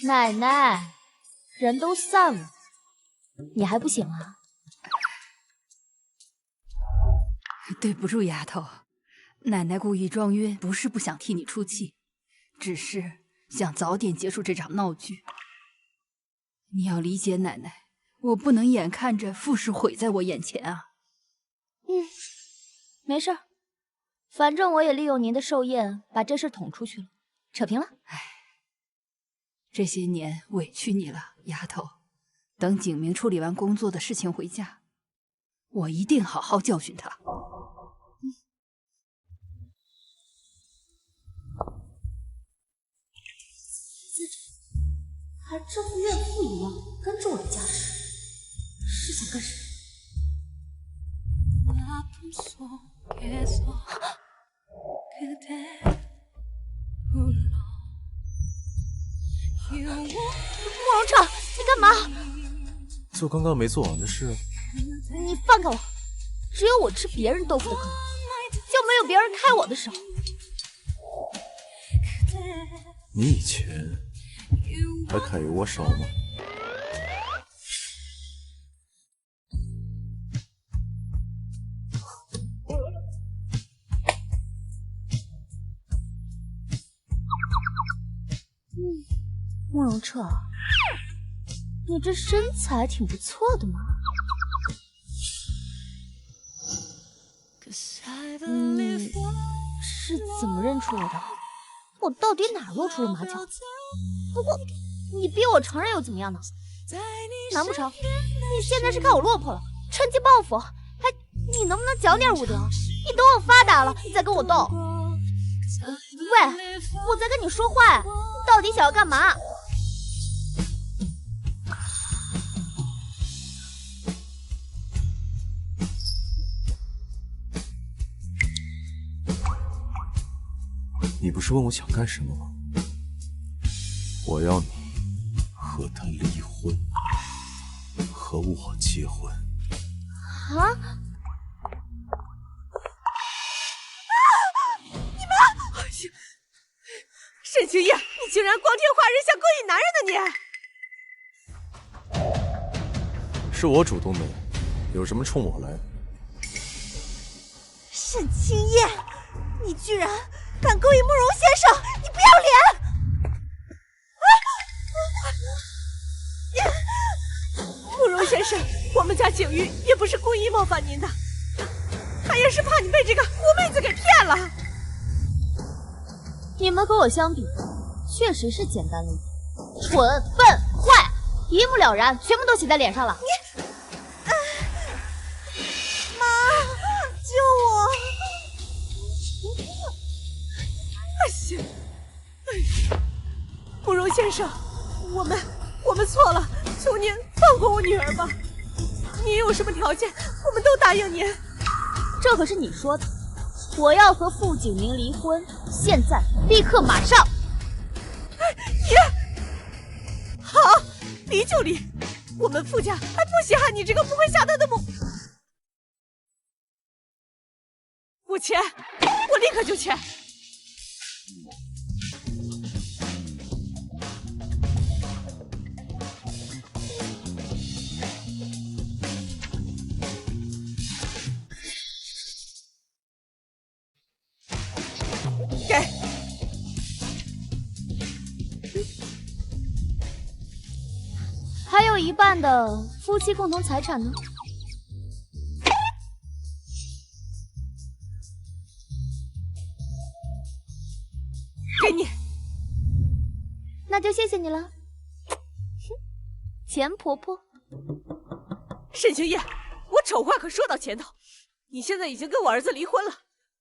奶奶，人都散了，你还不醒啊？对不住，丫头，奶奶故意装晕，不是不想替你出气，只是想早点结束这场闹剧。你要理解奶奶，我不能眼看着傅氏毁在我眼前啊。没事，反正我也利用您的寿宴把这事捅出去了，扯平了。这些年委屈你了，丫头。等景明处理完工作的事情回家，我一定好好教训他。自己还这副怨妇一样跟着我的家事，是想干什么？荣彻，你干嘛？做刚刚没做完的事。你放开我！只有我吃别人豆腐的可能，就没有别人开我的手。你以前还开油锅烧吗？慕容彻，你这身材挺不错的嘛。是怎么认出我的？我到底哪露出了马脚？不过你逼我承认又怎么样呢？难不成你现在是看我落魄了，趁机报复？哎，你能不能讲点武德？你等我发达了，你再跟我斗。喂，我在跟你说话呀，你到底想要干嘛？你不是问我想干什么吗？我要你和他离婚，和我结婚。啊！你们，沈清夜，你竟然光天化日下勾引男人的你！是我主动的，有什么冲我来？沈清夜，你居然敢勾引慕容先生，你不要脸！慕容先生，我们家景玉也不是故意冒犯您的，他也是怕你被这个狐妹子给骗了。你们和我相比，确实是简单了一点，蠢、笨、坏，一目了然，全部都写在脸上了。你，妈，救我！慕容先生，我们错了，求您放过我女儿吧。您有什么条件，我们都答应您。这可是你说的，我要和傅景明离婚，现在立刻马上。你好，离就离，我们傅家还不稀罕你这个不会下蛋的母。我签，我立刻就签。给。还有一半的夫妻共同财产呢。给你。那就谢谢你了，钱婆婆。沈清夜，我丑话可说到前头，你现在已经跟我儿子离婚了，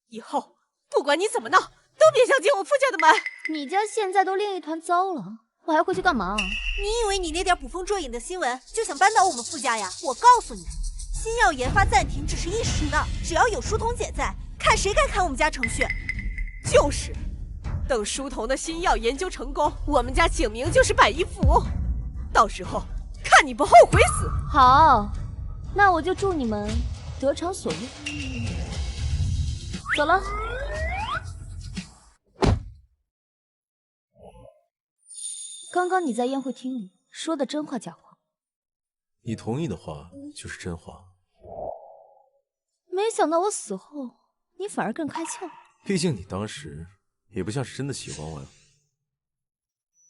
以后不管你怎么闹，都别想进我傅家的门。你家现在都另一团糟了，我还回去干嘛？你以为你那点捕风捉影的新闻就想扳倒我们傅家呀？我告诉你，新药研发暂停只是一时的，只要有书童姐在，看谁敢砍我们家程序。就是，等书童的新药研究成功，我们家景明就是百亿富翁，到时候看你不后悔死。好，那我就祝你们得偿所愿。走了。刚刚你在宴会厅里说的真话假话？你同意的话就是真话。没想到我死后，你反而更开窍。毕竟你当时也不像是真的喜欢我呀。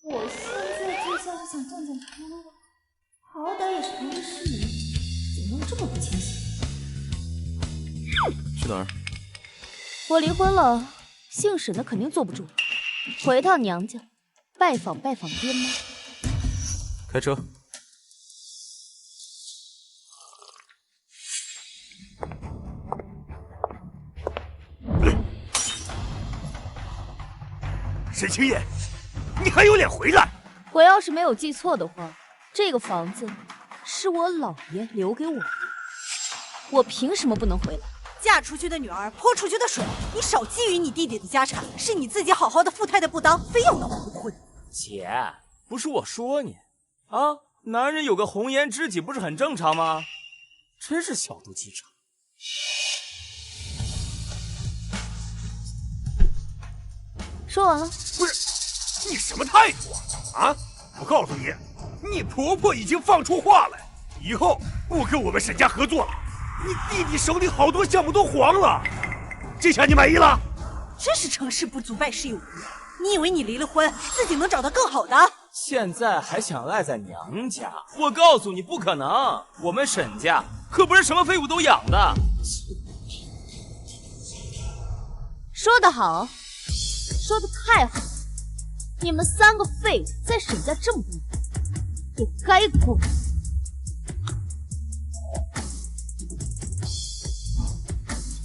我现在就像是想见见他了，好歹也是同一市民，怎么能这么不清醒？去哪儿？我离婚了，姓沈的肯定坐不住，回趟娘家。拜访拜访爹妈。开车。沈清夜，你还有脸回来？我要是没有记错的话，这个房子是我姥爷留给我的，我凭什么不能回来？嫁出去的女儿泼出去的水，你少觊觎你弟弟的家产，是你自己好好的富太太不当，非要闹离婚。姐，不是我说你，啊，男人有个红颜知己不是很正常吗？真是小肚鸡肠。说完了。不是，你什么态度啊？我告诉你，你婆婆已经放出话来，以后不跟我们沈家合作了。你弟弟手里好多项目都黄了，这下你满意了？真是成事不足败事有余。你以为你离了婚，自己能找到更好的？现在还想赖在娘家？我告诉你不可能，我们沈家可不是什么废物都养的。说得好，说得太好！你们3个废物在沈家这么多年，也该滚！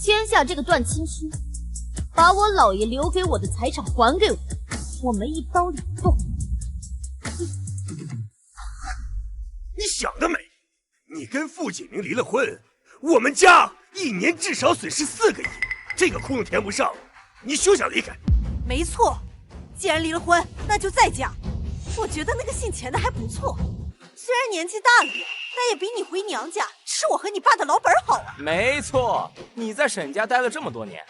签下这个断亲书，把我老爷留给我的财产还给我，我们一刀两断。你想得美！你跟傅景明离了婚，我们家1年至少损失4个亿，这个窟窿填不上，你休想离开。没错，既然离了婚，那就再嫁。我觉得那个姓钱的还不错，虽然年纪大了点，但也比你回娘家吃我和你爸的老本好啊。没错，你在沈家待了这么多年，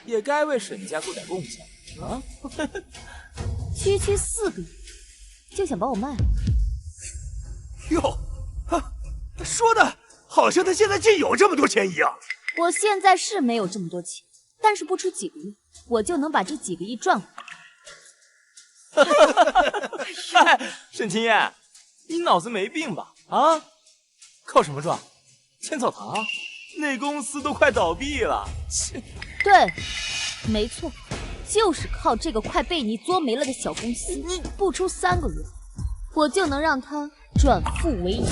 也该为沈家做点贡献啊！区区4个亿，就想把我卖了？哟，说的好像他现在竟有这么多钱一样。我现在是没有这么多钱，但是不出几个月，我就能把这几个亿赚回来。沈清燕，你脑子没病吧？啊？靠什么赚？千草堂？那公司都快倒闭了。对，没错，就是靠这个快被你作没了的小公司，不出3个月，我就能让它转富为盈。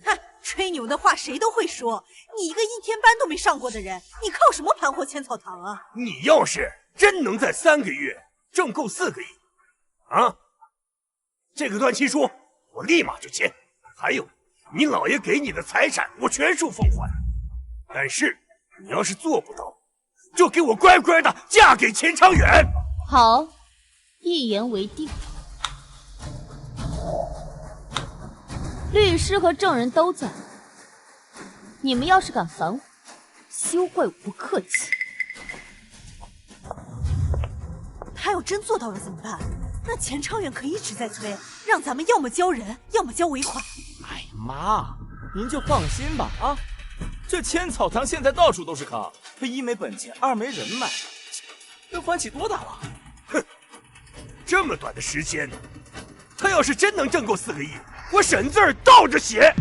哼，吹牛的话谁都会说，你一个1天班都没上过的人，你靠什么盘活千草堂啊？你要是真能在3个月挣够4个亿，啊，这个断亲书我立马就签。还有，你老爷给你的财产我全数奉还。但是你要是做不到，就给我乖乖的嫁给钱昌远。好，一言为定。律师和证人都在，你们要是敢反我，休怪我不客气。他要真做到了怎么办？那钱昌远可一直在催，让咱们要么交人，要么交尾款。哎呀妈，您就放心吧啊！这千草堂现在到处都是坑，他1没本钱，2没人脉，能翻起多大浪？哼，这么短的时间，他要是真能挣够4个亿，我沈字儿倒着写。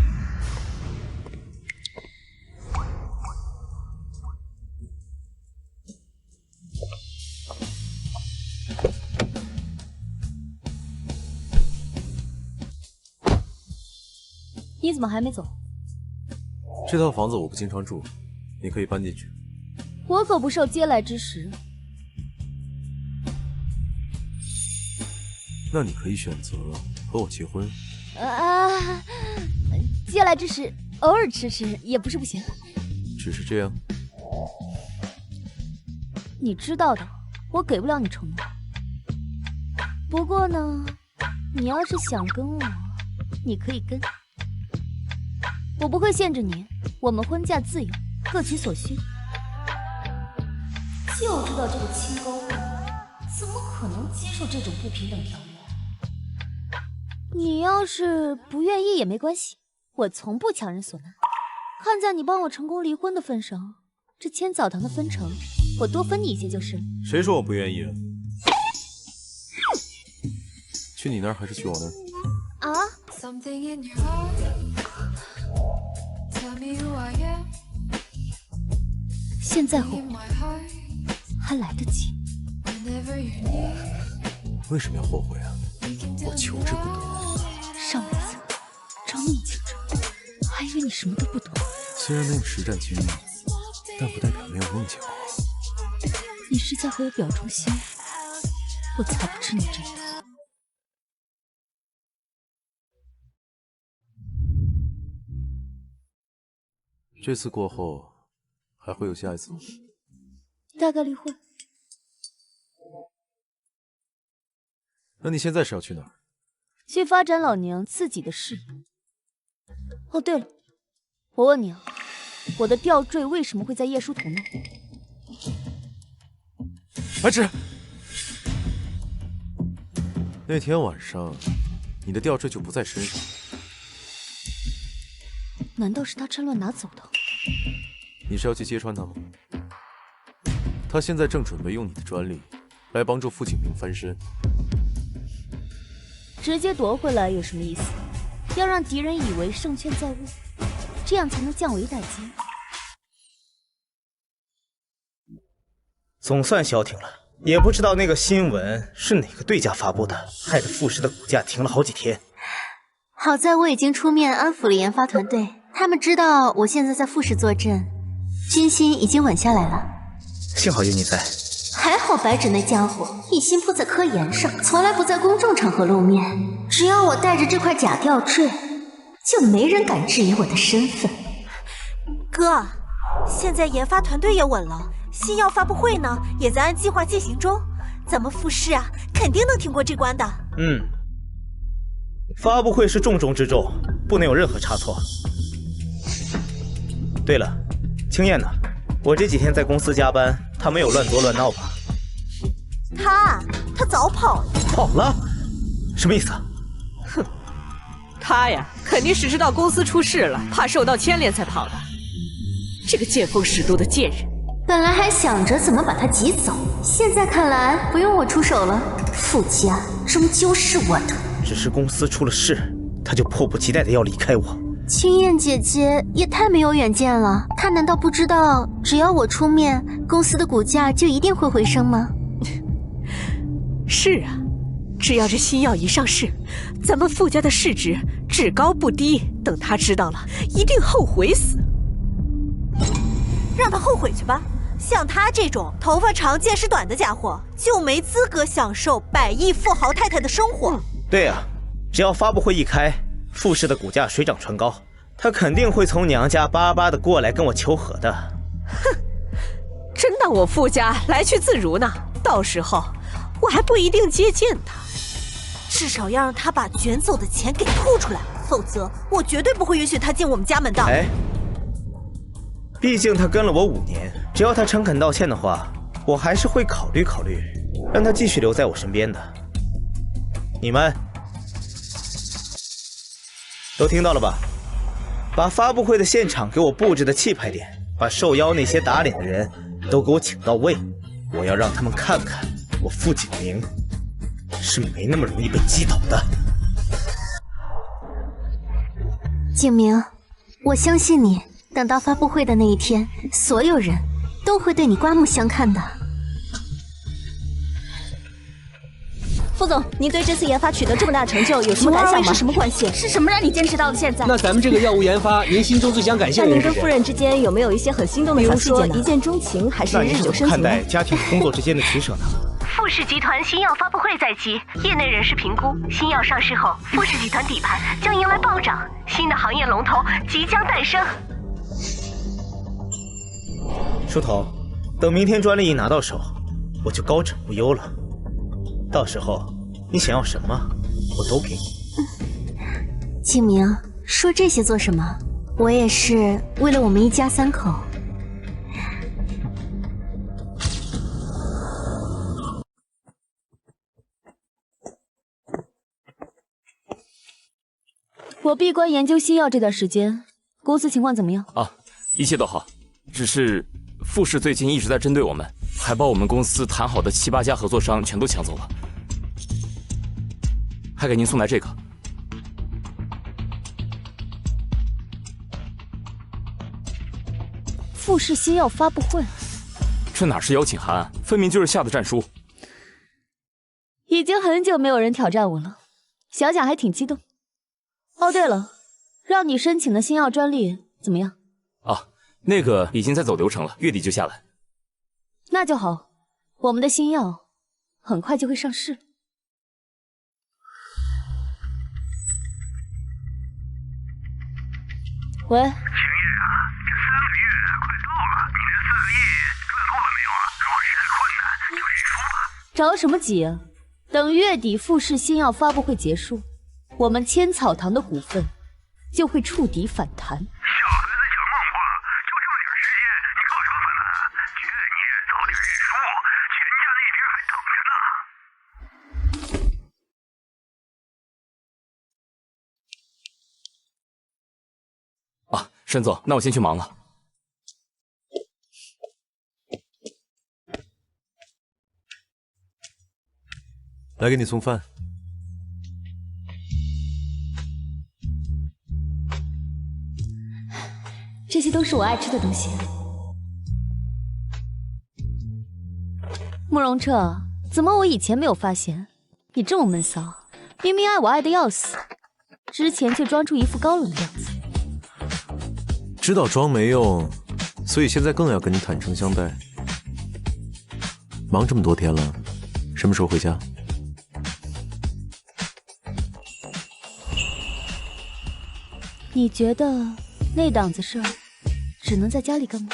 你怎么还没走？这套房子我不经常住，你可以搬进去。我可不受嗟来之食。那你可以选择和我结婚。嗟来之食偶尔吃吃也不是不行。只是这样？你知道的，我给不了你承诺。不过呢，你要是想跟我，你可以跟。我不会限制你，我们婚嫁自由，各取所需。就知道这个清高妇怎么可能接受这种不平等条约？你要是不愿意也没关系，我从不强人所难。看在你帮我成功离婚的份上，这千草堂的分成，我多分你一些就是了。谁说我不愿意了？去你那儿还是去我那儿？啊？现在后悔还来得及。为什么要后悔啊？我求之不得。上辈子找你求着，还以为你什么都不懂。虽然没有实战经历，但不代表没有梦见过。你是在和我表忠心，我才不吃你这一套。这次过后，还会有下一次吗？大概率会。那你现在是要去哪儿？去发展老娘自己的事业。哦，对了，我问你啊，我的吊坠为什么会在叶书桐那？白芷，那天晚上，你的吊坠就不在身上，难道是他趁乱拿走的？你是要去揭穿他吗？他现在正准备用你的专利来帮助傅景明翻身。直接夺回来有什么意思？要让敌人以为胜券在握，这样才能降维打击。总算消停了，也不知道那个新闻是哪个对家发布的，害得傅氏的股价停了好几天。好在我已经出面安抚了研发团队，他们知道我现在在傅氏坐镇，军心已经稳下来了。幸好有你在。还好白芷那家伙一心扑在科研上，从来不在公众场合露面。只要我带着这块假吊坠，就没人敢质疑我的身份。哥，现在研发团队也稳了，新药发布会呢也在按计划进行中，咱们傅氏啊肯定能挺过这关的。发布会是重中之重，不能有任何差错。对了，青燕呢？我这几天在公司加班，她没有乱作乱闹吧？他早跑了。跑了？什么意思啊？哼，他呀，肯定是知道公司出事了，怕受到牵连才跑的。这个见风使舵的贱人，本来还想着怎么把他挤走，现在看来不用我出手了，傅家终究是我的。只是公司出了事，他就迫不及待的要离开我。青燕姐姐也太没有远见了，她难道不知道只要我出面，公司的股价就一定会回升吗？是啊，只要这新药一上市，咱们傅家的市值只高不低，等他知道了，一定后悔死。让他后悔去吧，像他这种头发长见识短的家伙，就没资格享受100亿富豪太太的生活。对呀，只要发布会一开，傅氏的股价水涨船高，他肯定会从娘家巴巴的过来跟我求和的。哼，真当我傅家来去自如呢？到时候我还不一定接见他。至少要让他把卷走的钱给吐出来，否则我绝对不会允许他进我们家门的。哎，毕竟他跟了我5年，只要他诚恳道歉的话，我还是会考虑考虑，让他继续留在我身边的。你们都听到了吧？把发布会的现场给我布置的气派点，把受邀那些打脸的人都给我请到位。我要让他们看看我傅景明是没那么容易被击倒的。景明，我相信你，等到发布会的那一天，所有人都会对你刮目相看的。副总，您对这次研发取得这么大成就有什么感想吗？是什么关系？是什么让你坚持到了现在？那咱们这个药物研发，您心中最想感谢的人是谁？那您跟夫人之间有没有一些很心动的小细节呢？比如说一见钟情，还是日久生情呢？看待家庭和工作之间的取舍呢？傅氏集团新药发布会在即，业内人士评估，新药上市后，傅氏集团底盘将迎来暴涨，新的行业龙头即将诞生。书童，等明天专利一拿到手，我就高枕无忧了。到时候你想要什么，我都给你。景明，说这些做什么？我也是为了我们一家3口。我闭关研究新药这段时间，公司情况怎么样？啊，一切都好，只是傅氏最近一直在针对我们，还把我们公司谈好的7、8家合作商全都抢走了。还给您送来这个。傅氏新药发布会，这哪是邀请函，分明就是下的战书。已经很久没有人挑战我了，想想还挺激动。哦，对了，让你申请的新药专利怎么样？啊，那个已经在走流程了，月底就下来。那就好，我们的新药很快就会上市。喂，秦叶啊，这3个月快到了，你的4个亿赚够了没有啊？如果实在困难，就直说吧。着什么急啊？等月底富士新药发布会结束，我们千草堂的股份就会触底反弹。啊，沈总，那我先去忙了。来给你送饭。这些都是我爱吃的东西。慕容彻，怎么我以前没有发现你这么闷骚？明明爱我爱得要死，之前却装出一副高冷的样子。知道装没用，所以现在更要跟你坦诚相待。忙这么多天了，什么时候回家？你觉得那档子事儿只能在家里干吗？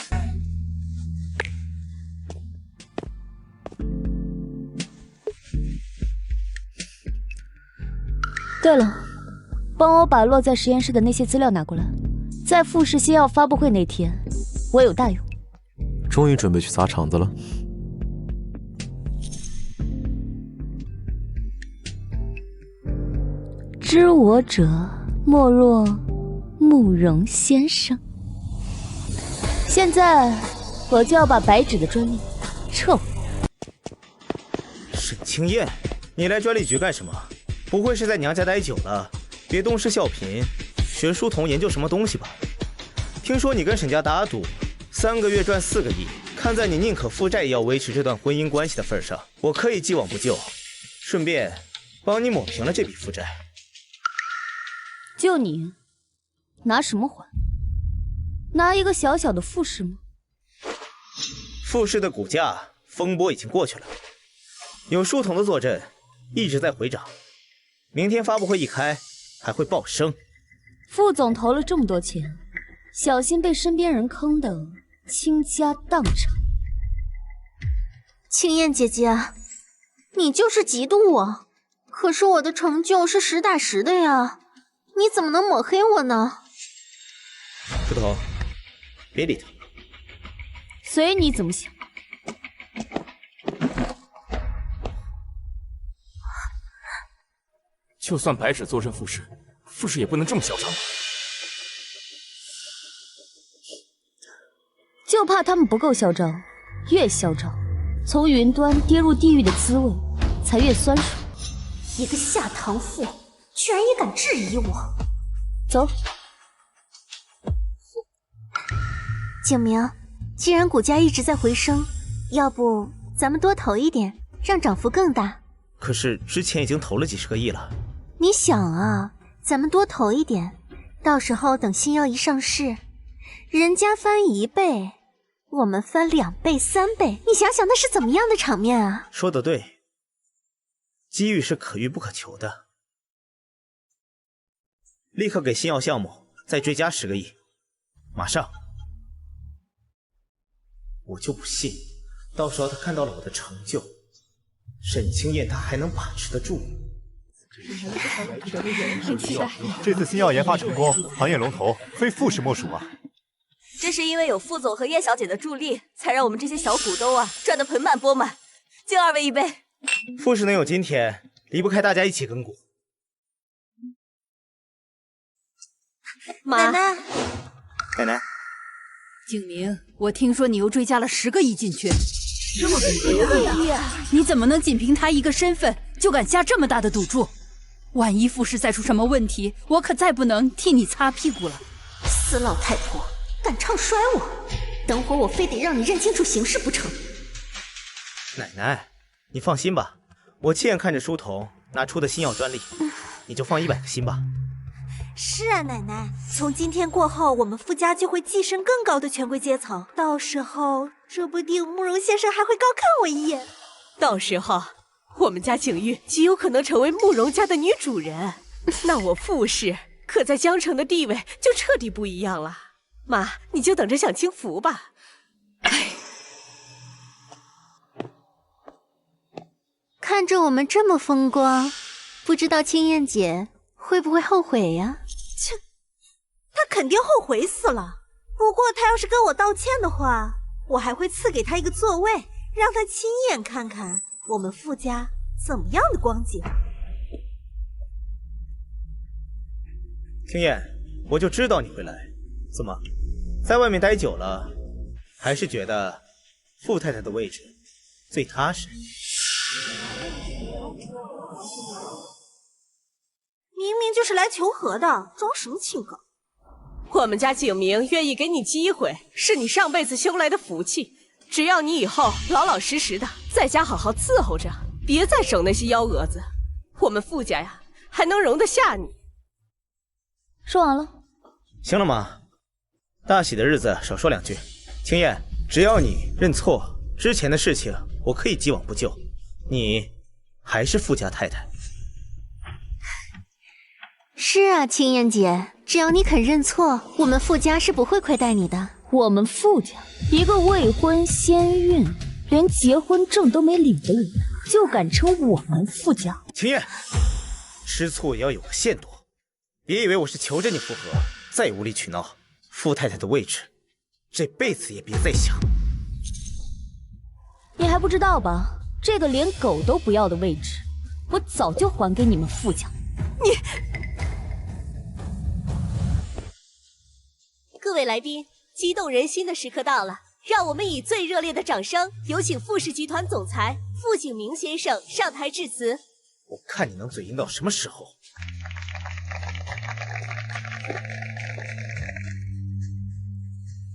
对了，帮我把落在实验室的那些资料拿过来，在富士新药发布会那天，我有大用。终于准备去砸场子了。知我者，莫若慕容先生。现在我就要把白芷的专利撤回。沈清燕，你来专利局干什么？不会是在娘家待久了，别东施效颦，学书童研究什么东西吧？听说你跟沈家打赌，3个月赚4个亿，看在你宁可负债也要维持这段婚姻关系的份上，我可以既往不咎，顺便帮你抹平了这笔负债。就你，拿什么还？拿一个小小的富士吗？富士的股价风波已经过去了，有书童的坐镇，一直在回涨。明天发布会一开，还会暴升。副总投了这么多钱，小心被身边人坑得倾家荡产。青燕姐姐，你就是嫉妒我，可是我的成就是实打实的呀，你怎么能抹黑我呢？书童，别理他。随你怎么想。就算白芷坐镇富士，富士也不能这么嚣张。就怕他们不够嚣张，越嚣张，从云端跌入地狱的滋味才越酸爽。一个下堂妇，居然也敢质疑我！走。景明，既然股价一直在回升，要不咱们多投一点，让涨幅更大。可是之前已经投了几十个亿了。你想啊，咱们多投一点，到时候等新药一上市，人家翻1倍，我们翻2倍、3倍，你想想那是怎么样的场面啊？说得对，机遇是可遇不可求的。立刻给新药项目再追加10个亿，马上！我就不信，到时候他看到了我的成就，沈清燕他还能把持得住？这次新药研发成功，行业龙头非富士莫属啊！这是因为有副总和叶小姐的助力，才让我们这些小股东赚得盆满钵满。敬2位一杯。富士能有今天，离不开大家一起跟股。妈，奶奶，景明，我听说你又追加了10个亿进去，这么多呀！你怎么能仅凭他一个身份就敢下这么大的赌注？万一富士再出什么问题，我可再不能替你擦屁股了。死老太婆，敢唱衰我！等会儿我非得让你认清楚形势不成！奶奶，你放心吧，我亲眼看着书童拿出的新药专利，你就放100个心吧。是啊，奶奶，从今天过后，我们傅家就会跻身更高的权贵阶层，到时候说不定慕容先生还会高看我一眼。到时候我们家景玉极有可能成为慕容家的女主人，那我傅氏可在江城的地位就彻底不一样了。妈，你就等着享清福吧。看着我们这么风光，不知道青燕姐会不会后悔呀？切，他肯定后悔死了。不过他要是跟我道歉的话，我还会赐给他一个座位，让他亲眼看看我们傅家怎么样的光景。青燕，我就知道你会来。怎么，在外面待久了，还是觉得傅太太的位置最踏实？明明就是来求和的，装什么清高？我们家景明愿意给你机会，是你上辈子修来的福气。只要你以后老老实实的在家好好伺候着，别再整那些幺蛾子，我们傅家呀还能容得下你。说完了。行了妈，大喜的日子少说两句。青燕，只要你认错，之前的事情我可以既往不咎。你还是傅家太太。是啊，青燕姐，只要你肯认错，我们傅家是不会亏待你的。我们傅家一个未婚先孕，连结婚证都没领的人，就敢称我们傅家？青燕，吃醋也要有个限度，别以为我是求着你复合，再无理取闹，傅太太的位置，这辈子也别再想。你还不知道吧？这个连狗都不要的位置，我早就还给你们傅家。你。各位来宾，激动人心的时刻到了，让我们以最热烈的掌声，有请傅氏集团总裁傅景明先生上台致辞。我看你能嘴硬到什么时候？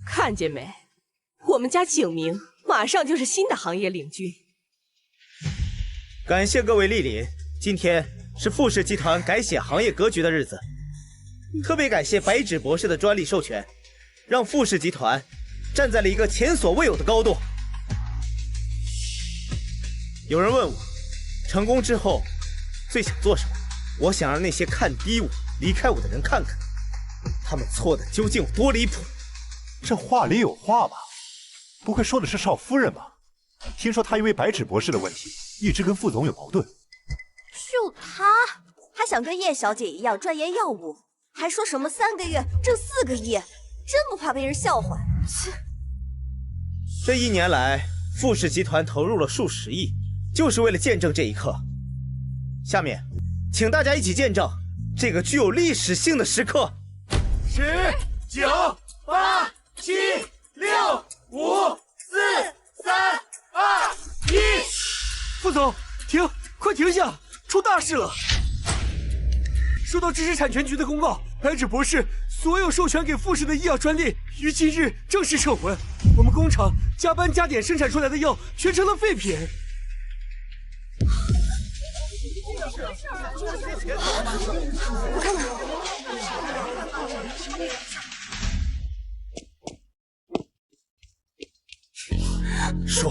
看见没？我们家景明马上就是新的行业领军。感谢各位莅临，今天是傅氏集团改写行业格局的日子，特别感谢白芷博士的专利授权，让傅氏集团站在了一个前所未有的高度。有人问我，成功之后最想做什么？我想让那些看低我、离开我的人看看，他们错的究竟有多离谱。这话里有话吧？不会说的是少夫人吧？听说她因为白芷博士的问题，一直跟副总有矛盾。就他想跟叶小姐一样专研药物，还说什么3个月挣4个亿，这么怕被人笑话。切！这1年来，傅氏集团投入了数十亿，就是为了见证这一刻。下面，请大家一起见证这个具有历史性的时刻。10、9、8、7、6、5、4、3、2、1。副总，停！快停下！出大事了！收到知识产权局的公告，白芷博士所有授权给傅氏的医药专利于今日正式撤回。我们工厂加班加点生产出来的药全成了废品。我看看。说，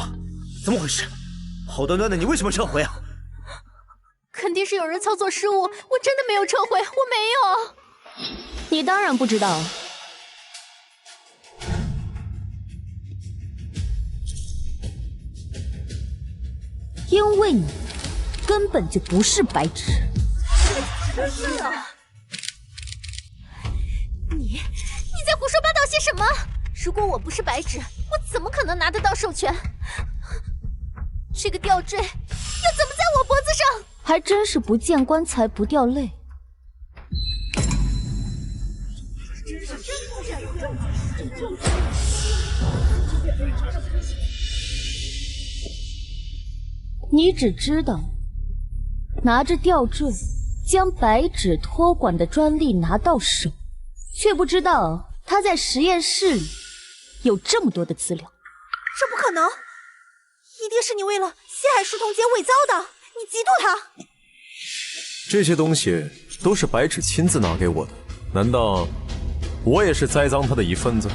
怎么回事？好端端的，你为什么撤回啊？肯定是有人操作失误，我真的没有撤回，我没有。你当然不知道。因为你根本就不是白芷。是啊。你在胡说八道些什么？如果我不是白芷，我怎么可能拿得到授权？这个吊坠要怎么在我脖子上？还真是不见棺材不掉泪。你只知道拿着吊坠将白芷托管的专利拿到手，却不知道他在实验室里有这么多的资料。这不可能，一定是你为了陷害舒彤姐伪造的，你嫉妒她。这些东西都是白芷亲自拿给我的，难道我也是栽赃他的一份子？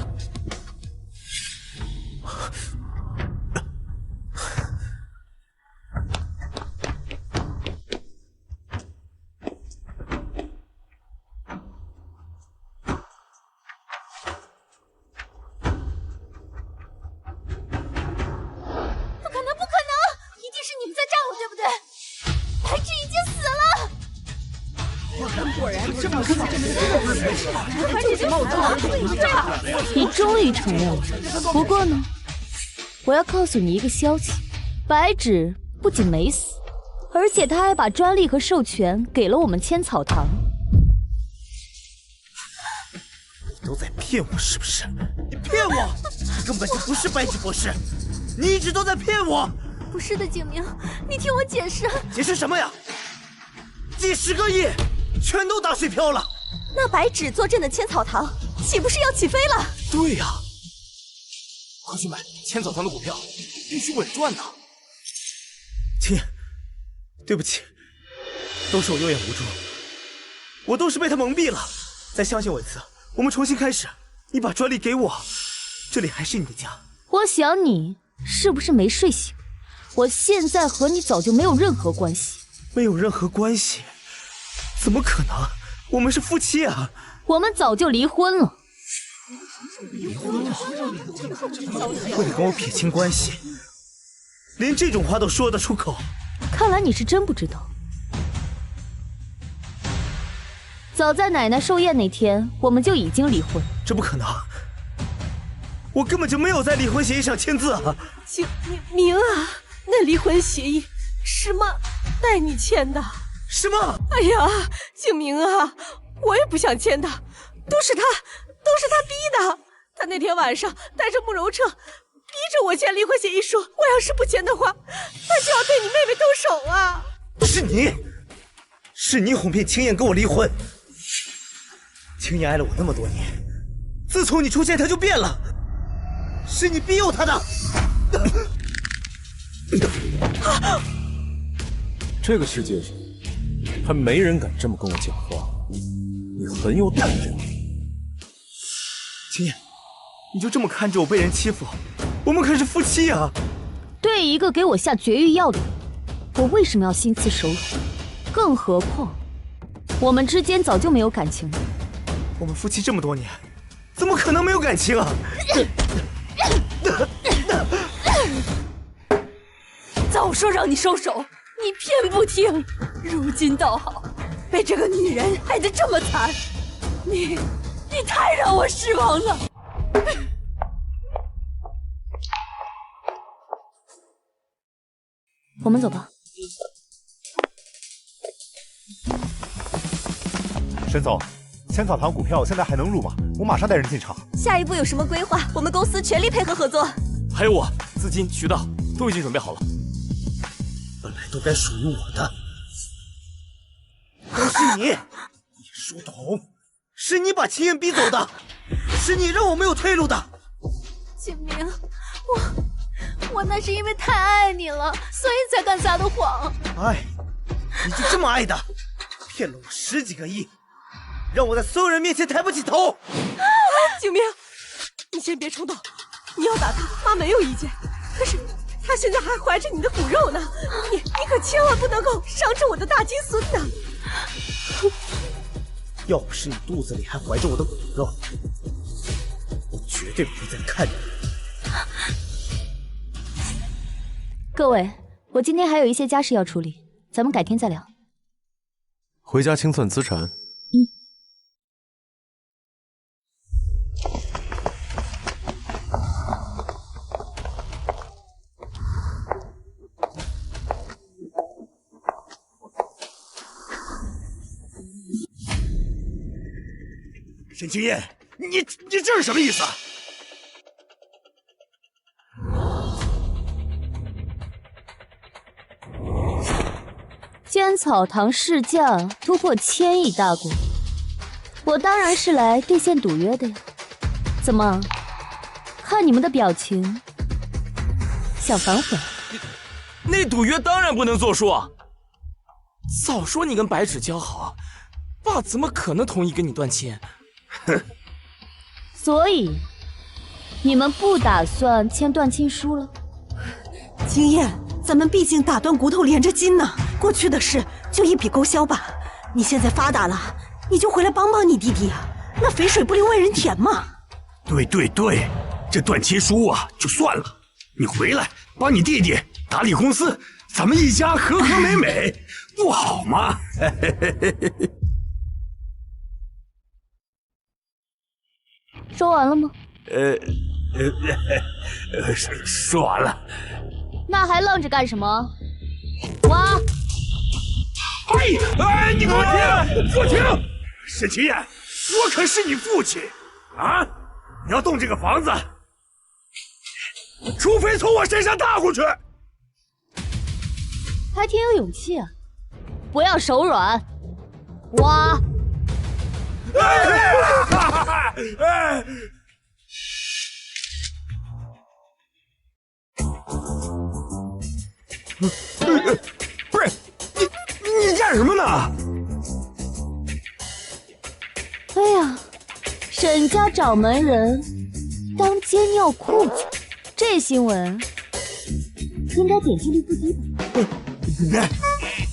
果然这么说，还是冒充对啊！你终于承认了。不过呢，我要告诉你一个消息：白芷不仅没死，而且他还把专利和授权给了我们千草堂。你都在骗我是不是？你骗我！你根本就不是白芷博士，你一直都在骗我。不是的，景明，你听我解释。解释什么呀？几10个亿全都打水漂了。那白芷坐镇的千草堂岂不是要起飞了？对呀，快去买千草堂的股票，必须稳赚呐！亲，对不起，都是我有眼无珠，我都是被他蒙蔽了。再相信我一次，我们重新开始。你把专利给我，这里还是你的家。我想你是不是没睡醒？我现在和你早就没有任何关系。没有任何关系？怎么可能？我们是夫妻啊！我们早就离婚了。离婚了？为了跟我撇清关系，连这种话都说得出口？看来你是真不知道。早在奶奶寿宴那天，我们就已经离婚。这不可能！我根本就没有在离婚协议上签字啊！景明啊，那离婚协议是妈带你签的。什么？哎呀，景明啊，我也不想签的，都是他逼的。他那天晚上带着慕柔彻，逼着我签离婚协议书。我要是不签的话，他就要对你妹妹动手啊！是你哄骗青燕跟我离婚。青燕爱了我那么多年，自从你出现，她就变了。是你逼诱她的。这个世界上还没人敢这么跟我讲话，你很有胆量。青燕，你就这么看着我被人欺负？我们可是夫妻啊！对一个给我下绝育药的人，我为什么要心慈手软？更何况，我们之间早就没有感情了。我们夫妻这么多年，怎么可能没有感情啊？早说让你收手，你偏不听。如今倒好，被这个女人害得这么惨，你太让我失望了。我们走吧。沈总，千草堂股票现在还能入吗？我马上带人进场。下一步有什么规划？我们公司全力配合合作。还有我，资金、渠道都已经准备好了。本来都该属于我的，都是你，你书童，是你把秦燕逼走的，是你让我没有退路的。景明，我那是因为太爱你了，所以才敢撒的谎。爱，你就这么爱的？骗了我10几个亿，让我在所有人面前抬不起头。景明，你先别冲动，你要打他，妈没有意见。可是他现在还怀着你的骨肉呢，你可千万不能够伤着我的大金孙呐！要不是你肚子里还怀着我的骨肉，我绝对不会再看着你。各位，我今天还有一些家事要处理，咱们改天再聊。回家清算资产。沈清燕，你这是什么意思？千草堂市价突破1000亿大关，我当然是来兑现赌约的呀。怎么，看你们的表情，想反悔？那赌约当然不能作数啊！早说你跟白芷交好，爸怎么可能同意跟你断亲？哼！所以你们不打算签断亲书了？青燕，咱们毕竟打断骨头连着筋呢，过去的事就一笔勾销吧。你现在发达了，你就回来帮帮你弟弟啊，那肥水不流外人田嘛。对，这断亲书啊就算了，你回来帮你弟弟打理公司，咱们一家和和美美，不好吗？说完了吗？说完了。那还愣着干什么？挖！哎，你给我停！给我停！沈清燕，我可是你父亲啊！你要动这个房子，除非从我身上踏过去。还挺有勇气啊！不要手软，挖！不是你干什么呢？哎呀，沈家掌门人当街尿裤子，这新闻应该点击率不低吧？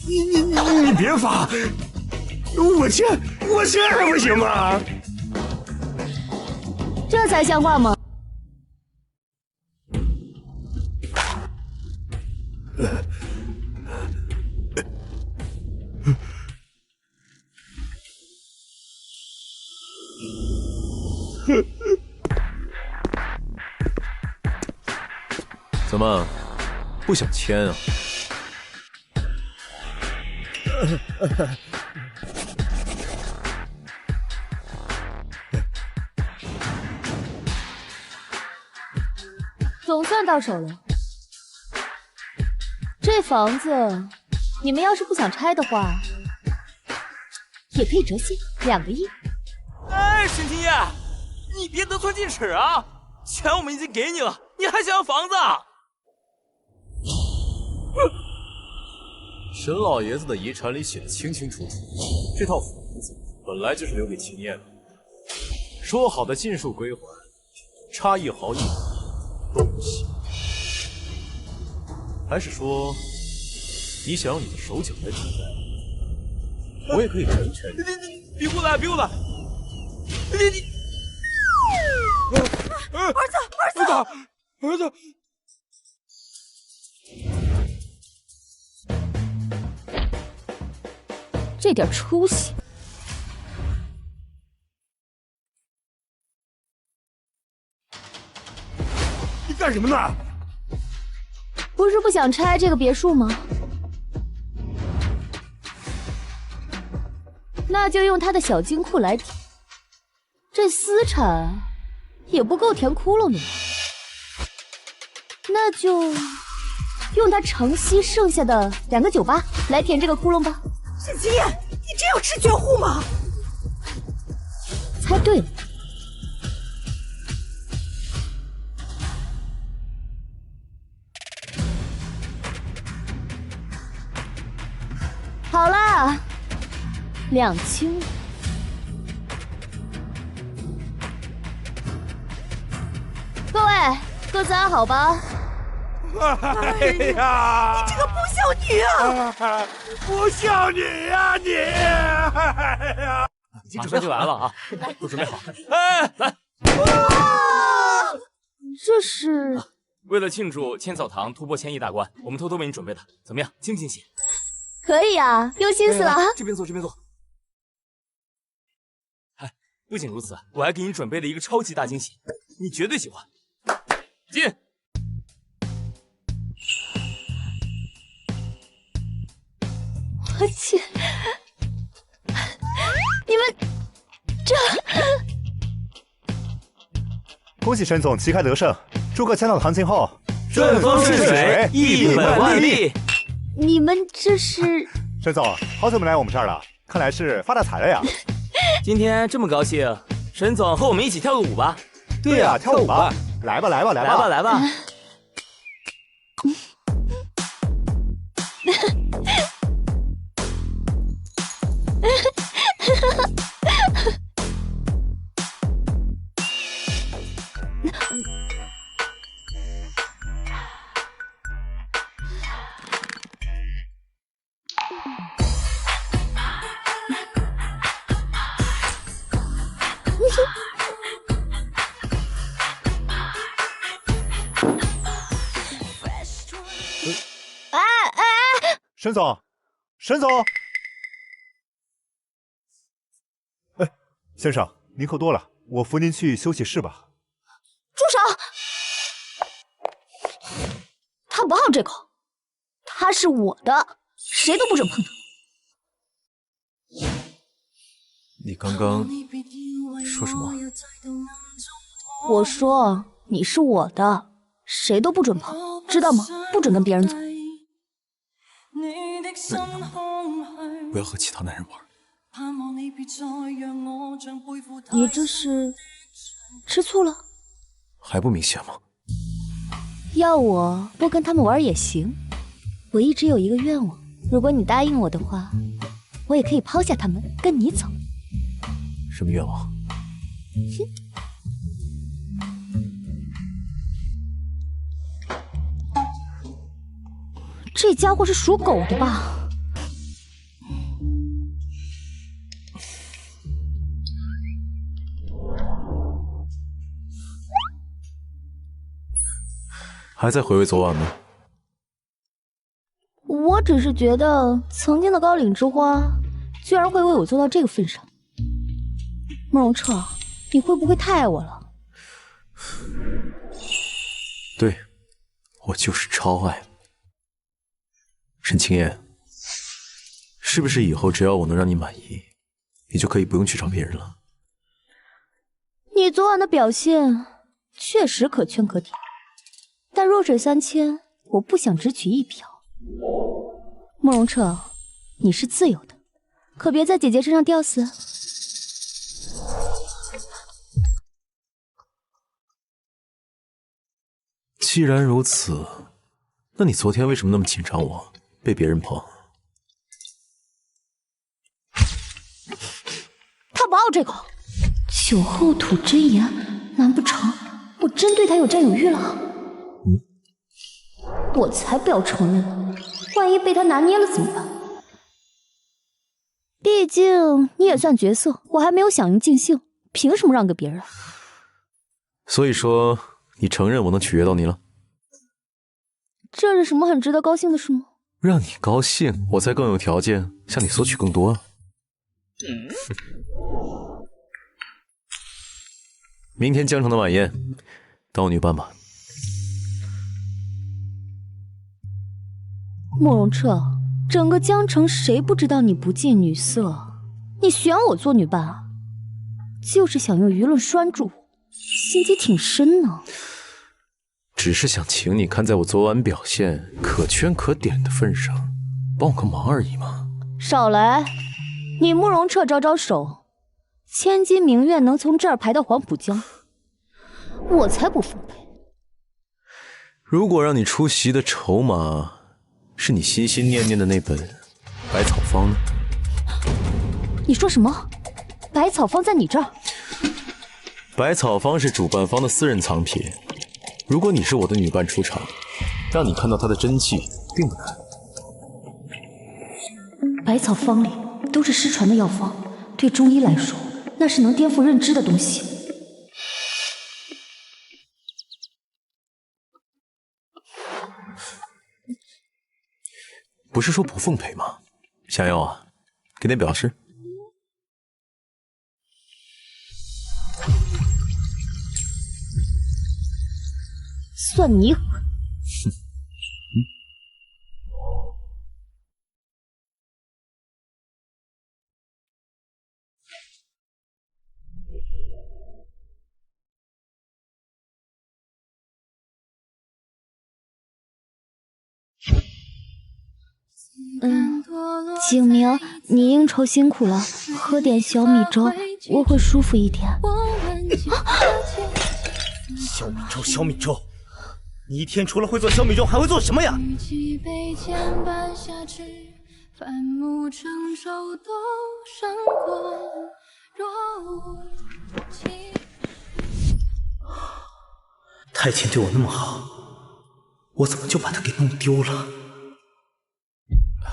你别发，我亲还不行吗？这才像话吗？怎么不想签啊？总算到手了。这房子，你们要是不想拆的话，也可以折现2个亿。哎，沈清燕，你别得寸进尺啊！钱我们已经给你了，你还想要房子？沈老爷子的遗产里写的清清楚楚，这套房子本来就是留给秦燕的。说好的尽数归还，差1毫1厘都不行。还是说，你想用你的手脚来抵赖？我也可以成全你。你别过来，别过来！你！儿子！这点出息！你干什么呢？不是不想拆这个别墅吗？那就用他的小金库来抵，这私产也不够填窟窿的嘛。那就用他城西剩下的2个酒吧来填这个窟窿吧。沈清燕，你真要吃绝户吗？猜对了。好啦，2清了。各位，各自安好吧。哎呀，你这个不孝女啊！不孝女呀你！哎呀，马上就来了啊，都准备好。哎，来！这是为了庆祝千草堂突破1000亿大关，我们偷偷为你准备的，怎么样，惊不惊喜？可以啊，用心思了啊！这边坐，这边坐。哎，不仅如此，我还给你准备了一个超级大惊喜，你绝对喜欢。进。我去，你们这……恭喜沈总旗开得胜，祝贺千草堂今后顺风顺水，一本万利。你们这是？沈总，好久没来我们这儿了，看来是发大财了呀！今天这么高兴，沈总和我们一起跳个舞吧。对呀，跳舞吧！来吧，来吧，来吧，来吧！沈总，沈总，哎，先生，您喝多了，我扶您去休息室吧。住手！他不好这口，他是我的，谁都不准碰他。你刚刚说什么？我说你是我的，谁都不准碰，知道吗？不准跟别人走。不要和其他男人玩。你这是吃醋了？还不明显吗？要我不跟他们玩也行，我一直有一个愿望，如果你答应我的话，我也可以抛下他们跟你走。什么愿望？这家伙是属狗的吧？还在回味昨晚吗？我只是觉得曾经的高岭之花居然会为我做到这个份上。慕容彻，你会不会太爱我了？对，我就是超爱。沈清燕，是不是以后只要我能让你满意，你就可以不用去找别人了？你昨晚的表现确实可圈可点，但弱水三千，我不想只取一瓢。慕容彻，你是自由的，可别在姐姐身上吊死。既然如此，那你昨天为什么那么紧张我被别人碰？他不好这口，酒后吐真言，难不成我真对他有占有欲了？我才不要承认呢，万一被他拿捏了怎么办？毕竟你也算角色，我还没有响应尽兴，凭什么让给别人？所以说，你承认我能取悦到你了？这是什么很值得高兴的事吗？让你高兴，我才更有条件向你索取更多啊！明天江城的晚宴，当我女伴吧。慕容彻，整个江城谁不知道你不近女色？你选我做女伴啊，就是想用舆论拴住我，心机挺深呢。只是想请你看在我昨晚表现可圈可点的份上，帮我个忙而已嘛。少来！你慕容彻招招手，千金名媛能从这儿排到黄浦江，我才不奉陪。如果让你出席的筹码是你心心念念的那本《百草坊》呢？你说什么？百草坊在你这儿？百草坊是主办方的私人藏品。如果你是我的女伴出场，让你看到她的真迹并不难。百草坊里都是失传的药方，对中医来说，那是能颠覆认知的东西。不是说不奉陪吗？想要啊，给点表示。算你狠！景明，你应酬辛苦了，喝点小米粥，我会舒服一点。小米粥，小米粥，你一天除了会做小米粥，还会做什么呀？太前对我那么好，我怎么就把他给弄丢了？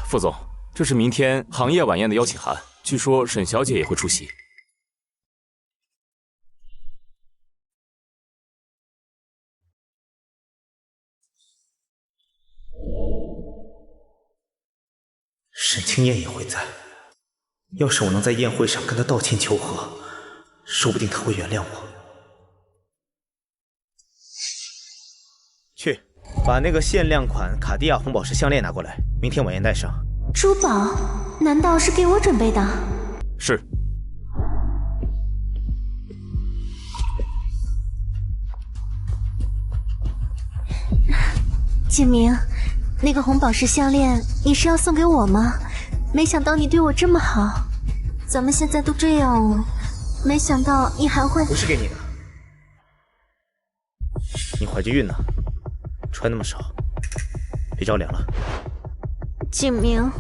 副总，这是明天行业晚宴的邀请函，据说沈小姐也会出席。沈清燕也会在。要是我能在宴会上跟她道歉求和，说不定他会原谅我。去，把那个限量款卡地亚红宝石项链拿过来，明天晚宴带上。珠宝？难道是给我准备的？是。景明，那个红宝石项链你是要送给我吗？没想到你对我这么好，咱们现在都这样了，没想到你还会……不是给你的，你怀着孕呢，穿那么少，别着凉了。景明，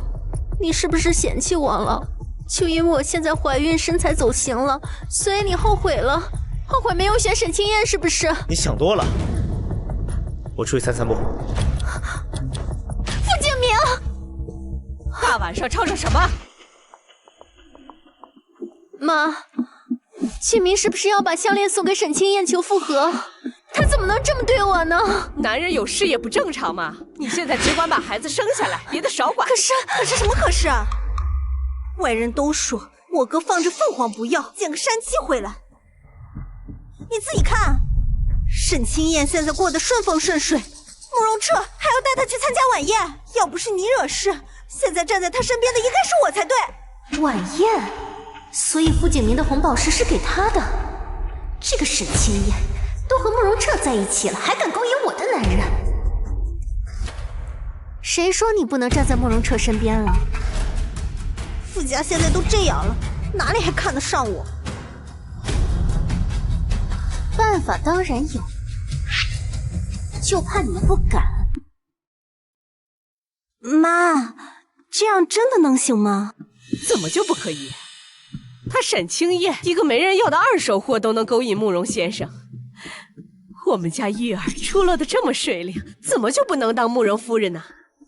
你是不是嫌弃我了？就因为我现在怀孕，身材走形了，所以你后悔了？后悔没有选沈清燕是不是？你想多了。我出去散散步。傅景明，大晚上吵吵什么？妈，景明是不是要把项链送给沈清燕求复合？他怎么能这么对我呢？男人有事业不正常吗？你现在只管把孩子生下来，别的少管。可是什么可是啊？外人都说我哥放着凤凰不要，捡个山鸡回来。你自己看，沈清燕现在过得顺风顺水，慕容彻还要带她去参加晚宴。要不是你惹事，现在站在她身边的应该是我才对。晚宴？所以傅景明的红宝石是给他的。这个沈清燕都和慕容彻在一起了，还敢勾引我的男人？谁说你不能站在慕容彻身边了？傅家现在都这样了，哪里还看得上我？办法当然有，就怕你们不敢。妈，这样真的能行吗？怎么就不可以？他沈清燕一个没人要的二手货都能勾引慕容先生，我们家玉儿出落的这么水灵，怎么就不能当慕容夫人呢？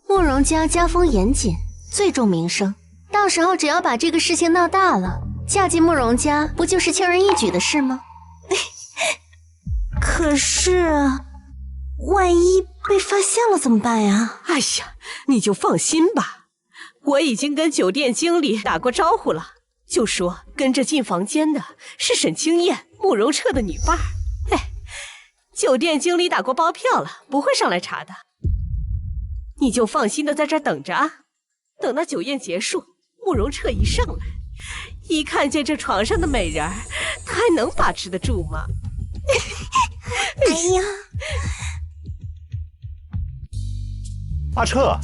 慕容家家风严谨，最重名声，到时候只要把这个事情闹大了，嫁进慕容家不就是轻而易举的事吗？可是万一被发现了怎么办呀？哎呀，你就放心吧，我已经跟酒店经理打过招呼了，就说跟着进房间的是沈清燕，慕容彻的女伴儿。哎，酒店经理打过包票了，不会上来查的。你就放心的在这儿等着啊，等到酒宴结束，慕容彻一上来，一看见这床上的美人儿，他还能把持得住吗？哎呀，阿彻，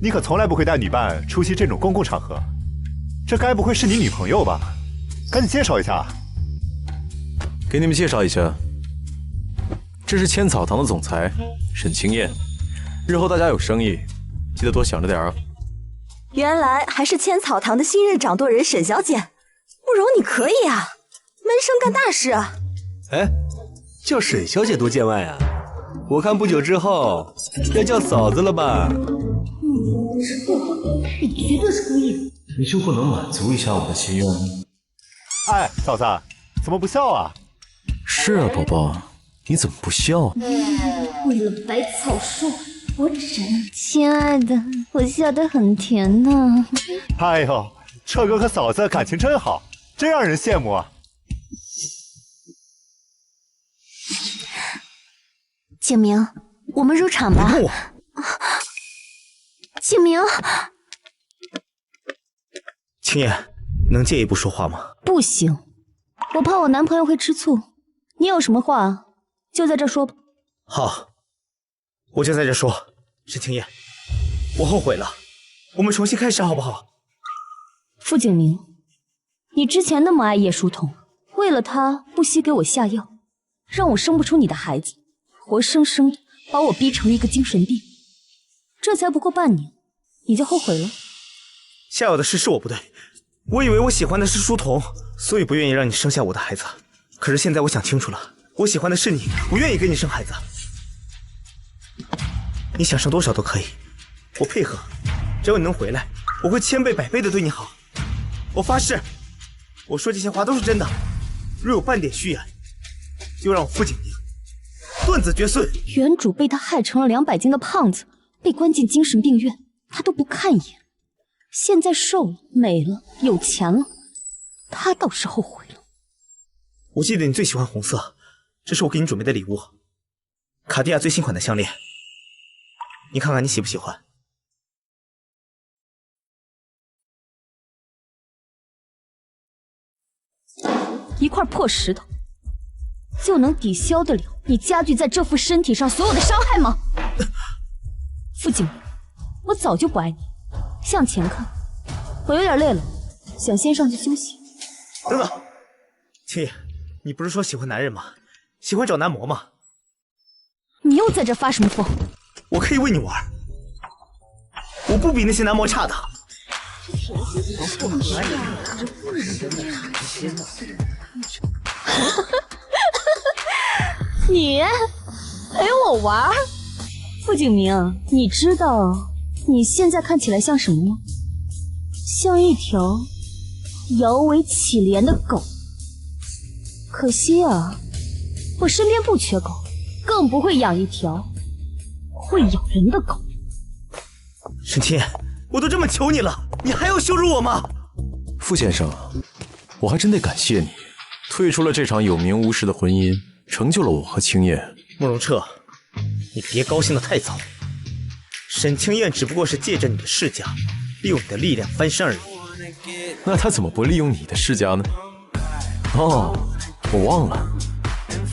你可从来不会带女伴出席这种公共场合，这该不会是你女朋友吧？赶紧介绍一下。给你们介绍一下，这是千草堂的总裁沈清燕，日后大家有生意，记得多想着点啊。原来还是千草堂的新任掌舵人沈小姐，慕容你可以啊，门生干大事啊！哎，叫沈小姐多见外啊！我看不久之后要叫嫂子了吧？你绝对是故意的。你就不能满足一下我的心愿？哎，嫂子，怎么不笑啊？是啊，宝宝，你怎么不笑？为了百草树，我只能……亲爱的，我笑得很甜呢。哎呦，彻哥和嫂子感情真好，真让人羡慕啊！景明，我们入场吧。景明，青燕，能借一步说话吗？不行，我怕我男朋友会吃醋。你有什么话就在这说吧。好，我就在这说。沈青燕，我后悔了，我们重新开始好不好？傅景明，你之前那么爱叶书童，为了他不惜给我下药，让我生不出你的孩子，活生生的把我逼成了一个精神病。这才不过半年，你就后悔了？下药的事是我不对，我以为我喜欢的是书童，所以不愿意让你生下我的孩子。可是现在我想清楚了，我喜欢的是你，不愿意跟你生孩子。你想生多少都可以，我配合，只要你能回来，我会千倍百倍的对你好。我发誓，我说这些话都是真的，若有半点虚言，就让我傅景明断子绝孙。原主被他害成了200斤的胖子，被关进精神病院，他都不看一眼。现在瘦了、美了、有钱了，他倒是后悔了。我记得你最喜欢红色，这是我给你准备的礼物，卡地亚最新款的项链，你看看你喜不喜欢？一块破石头就能抵消得了你加剧在这副身体上所有的伤害吗？傅景明，我早就不爱你。向前看，我有点累了，想先上去休息。等等，青叶，你不是说喜欢男人吗？喜欢找男模吗？你又在这发什么疯？我可以为你玩，我不比那些男模差的。你陪我玩？傅景明，你知道你现在看起来像什么吗？像一条摇尾乞怜的狗。可惜啊，我身边不缺狗，更不会养一条会咬人的狗。沈清，我都这么求你了，你还要羞辱我吗？傅先生，我还真得感谢你，退出了这场有名无实的婚姻，成就了我和青燕。慕容彻，你别高兴得太早。沈清燕只不过是借着你的世家，利用你的力量翻身而已。那他怎么不利用你的世家呢？哦，我忘了，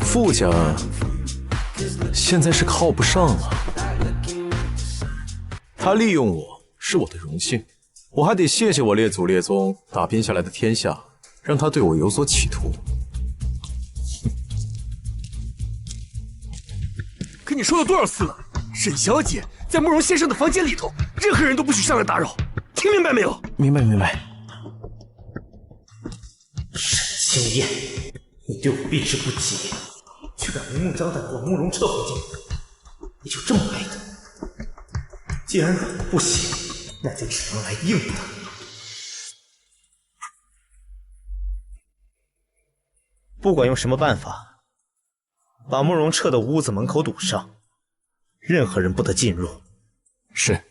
傅家现在是靠不上了。他利用我是我的荣幸，我还得谢谢我列祖列宗打拼下来的天下，让他对我有所企图。跟你说了多少次了，沈小姐在慕容先生的房间里头，任何人都不许上来打扰，听明白没有？明白明白。沈清燕，你对我避之不及，却敢明目张胆往慕容彻房间，你就这么爱他？既然软的不行，那就只能来硬的。不管用什么办法，把慕容彻的屋子门口堵上，任何人不得进入。是。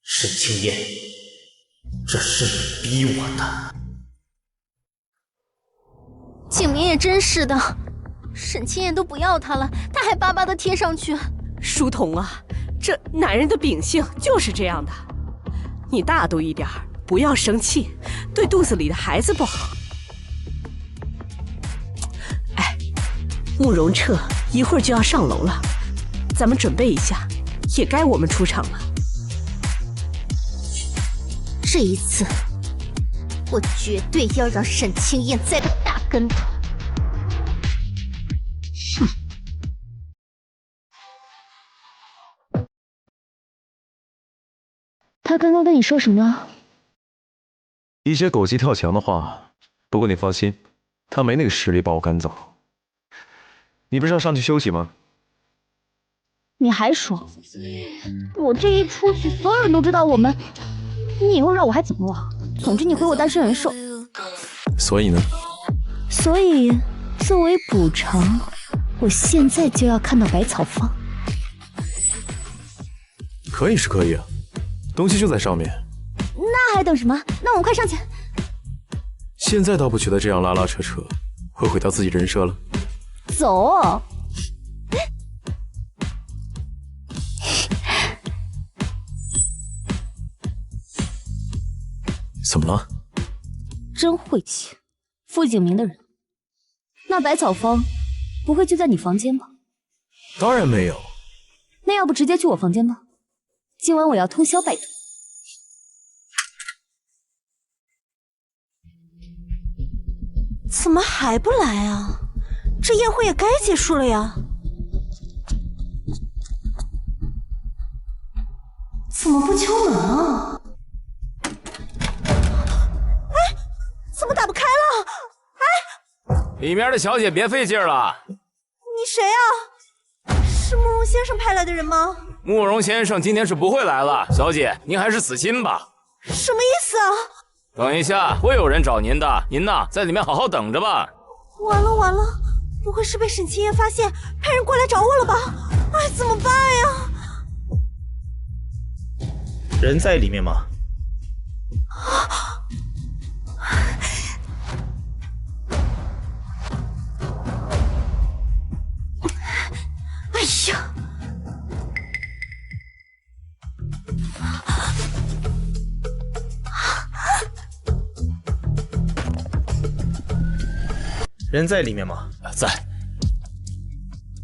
沈清燕，这是你逼我的。景明也真是的，沈清燕都不要他了，他还巴巴的贴上去。书童啊，这男人的秉性就是这样的，你大度一点，不要生气，对肚子里的孩子不好。哎，慕容彻一会儿就要上楼了，咱们准备一下，也该我们出场了。这一次，我绝对要让沈清燕栽个大跟头。哼！他刚刚跟你说什么？一些狗急跳墙的话。不过你放心，他没那个实力把我赶走。你不是要上去休息吗？你还说，我这一出去，所有人都知道我们，你以后让我还怎么了？总之你回我单身人寿。所以呢？所以作为补偿，我现在就要看到百草坊。可以是可以啊，东西就在上面。那还等什么？那我们快上去。现在倒不觉得这样拉拉扯扯会毁掉自己人设了。走。怎么了？真晦气，傅景明的人。那百草坊不会就在你房间吧？当然没有。那要不直接去我房间吧？今晚我要通宵拜读。怎么还不来啊？这宴会也该结束了呀。怎么不敲门啊？哎，怎么打不开了？哎，里面的小姐别费劲了。你谁啊？是慕容先生派来的人吗？慕容先生今天是不会来了，小姐您还是死心吧。什么意思啊？等一下会有人找您的，您呐在里面好好等着吧。完了完了，不会是被沈清燕发现，派人过来找我了吧？哎，怎么办呀？人在里面吗？人在里面吗？在。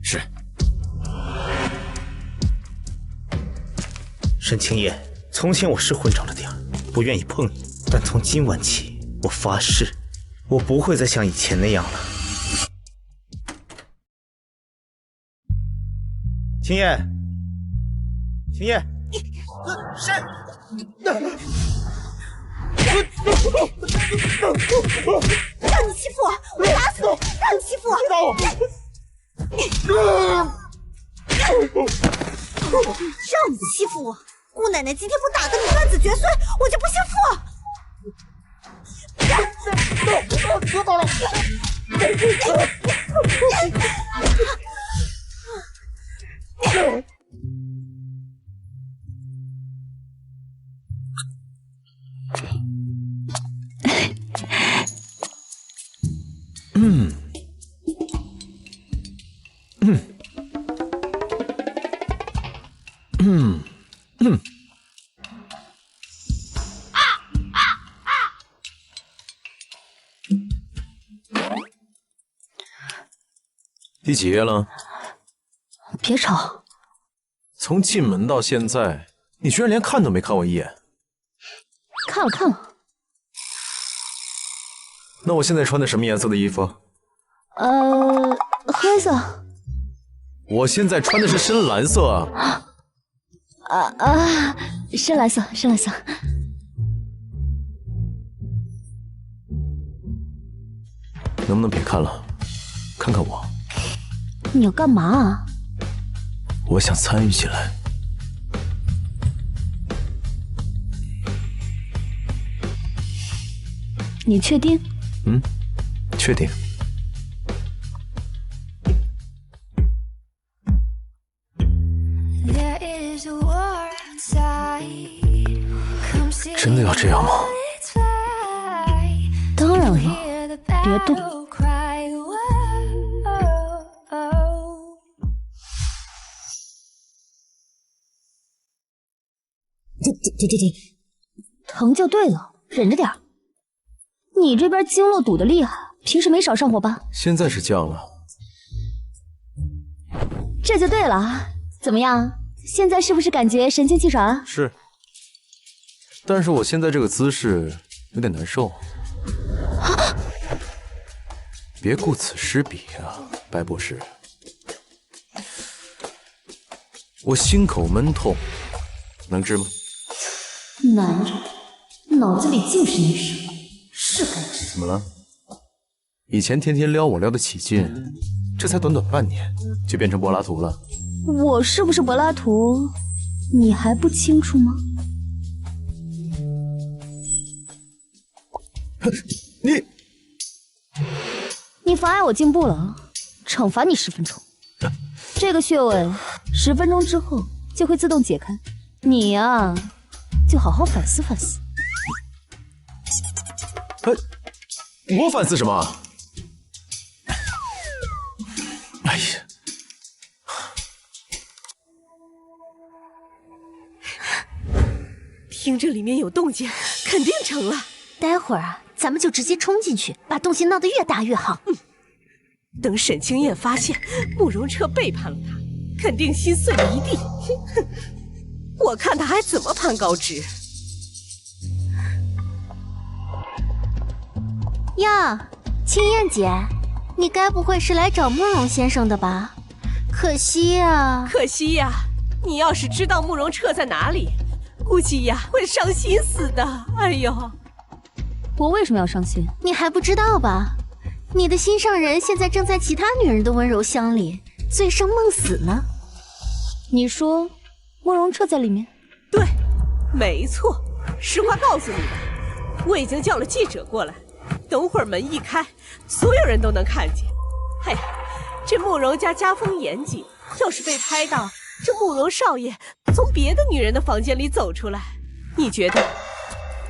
是。沈清夜，从前我是混账了点儿，不愿意碰你，但从今晚起，我发誓，我不会再像以前那样了。清夜，清夜，是。让你欺负我，我打死你！让你欺负我，让你欺负我！姑奶奶今天不打个你断子绝孙，我就不姓傅！得到了。第几页了？别吵！从进门到现在，你居然连看都没看我一眼。看了看了。那我现在穿的什么颜色的衣服？黑色。我现在穿的是深蓝色啊。深蓝色，深蓝色。能不能别看了，看看我？你要干嘛啊？我想参与进来。你确定？确定。真的要这样吗？当然了，别动。停！疼就对了，忍着点儿。你这边经络堵得厉害，平时没少上火吧？现在是降了。这就对了，怎么样？现在是不是感觉神清气爽啊？是，但是我现在这个姿势有点难受。别顾此失彼啊，白博士。我心口闷痛，能治吗？难着，脑子里尽是你什么？是该治。怎么了？以前天天撩我撩得起劲，这才短短半年就变成柏拉图了。我是不是柏拉图，你还不清楚吗？你妨碍我进步了，惩罚你10分钟。这个穴位10分钟之后就会自动解开，你呀，就好好反思反思。我反思什么？哎呀！听着里面有动静，肯定成了。待会儿啊，咱们就直接冲进去，把动静闹得越大越好。等沈清燕发现慕容彻背叛了他，肯定心碎一地。我看他还怎么攀高枝。呀，青燕姐，你该不会是来找慕容先生的吧？可惜呀，可惜呀！你要是知道慕容彻在哪里，估计呀会伤心死的。哎呦，我为什么要伤心？你还不知道吧？你的心上人现在正在其他女人的温柔乡里醉生梦死呢。你说慕容彻在里面？对，没错。实话告诉你吧，我已经叫了记者过来，等会儿门一开，所有人都能看见。哎呀，这慕容家家风严谨，要是被拍到这慕容少爷从别的女人的房间里走出来，你觉得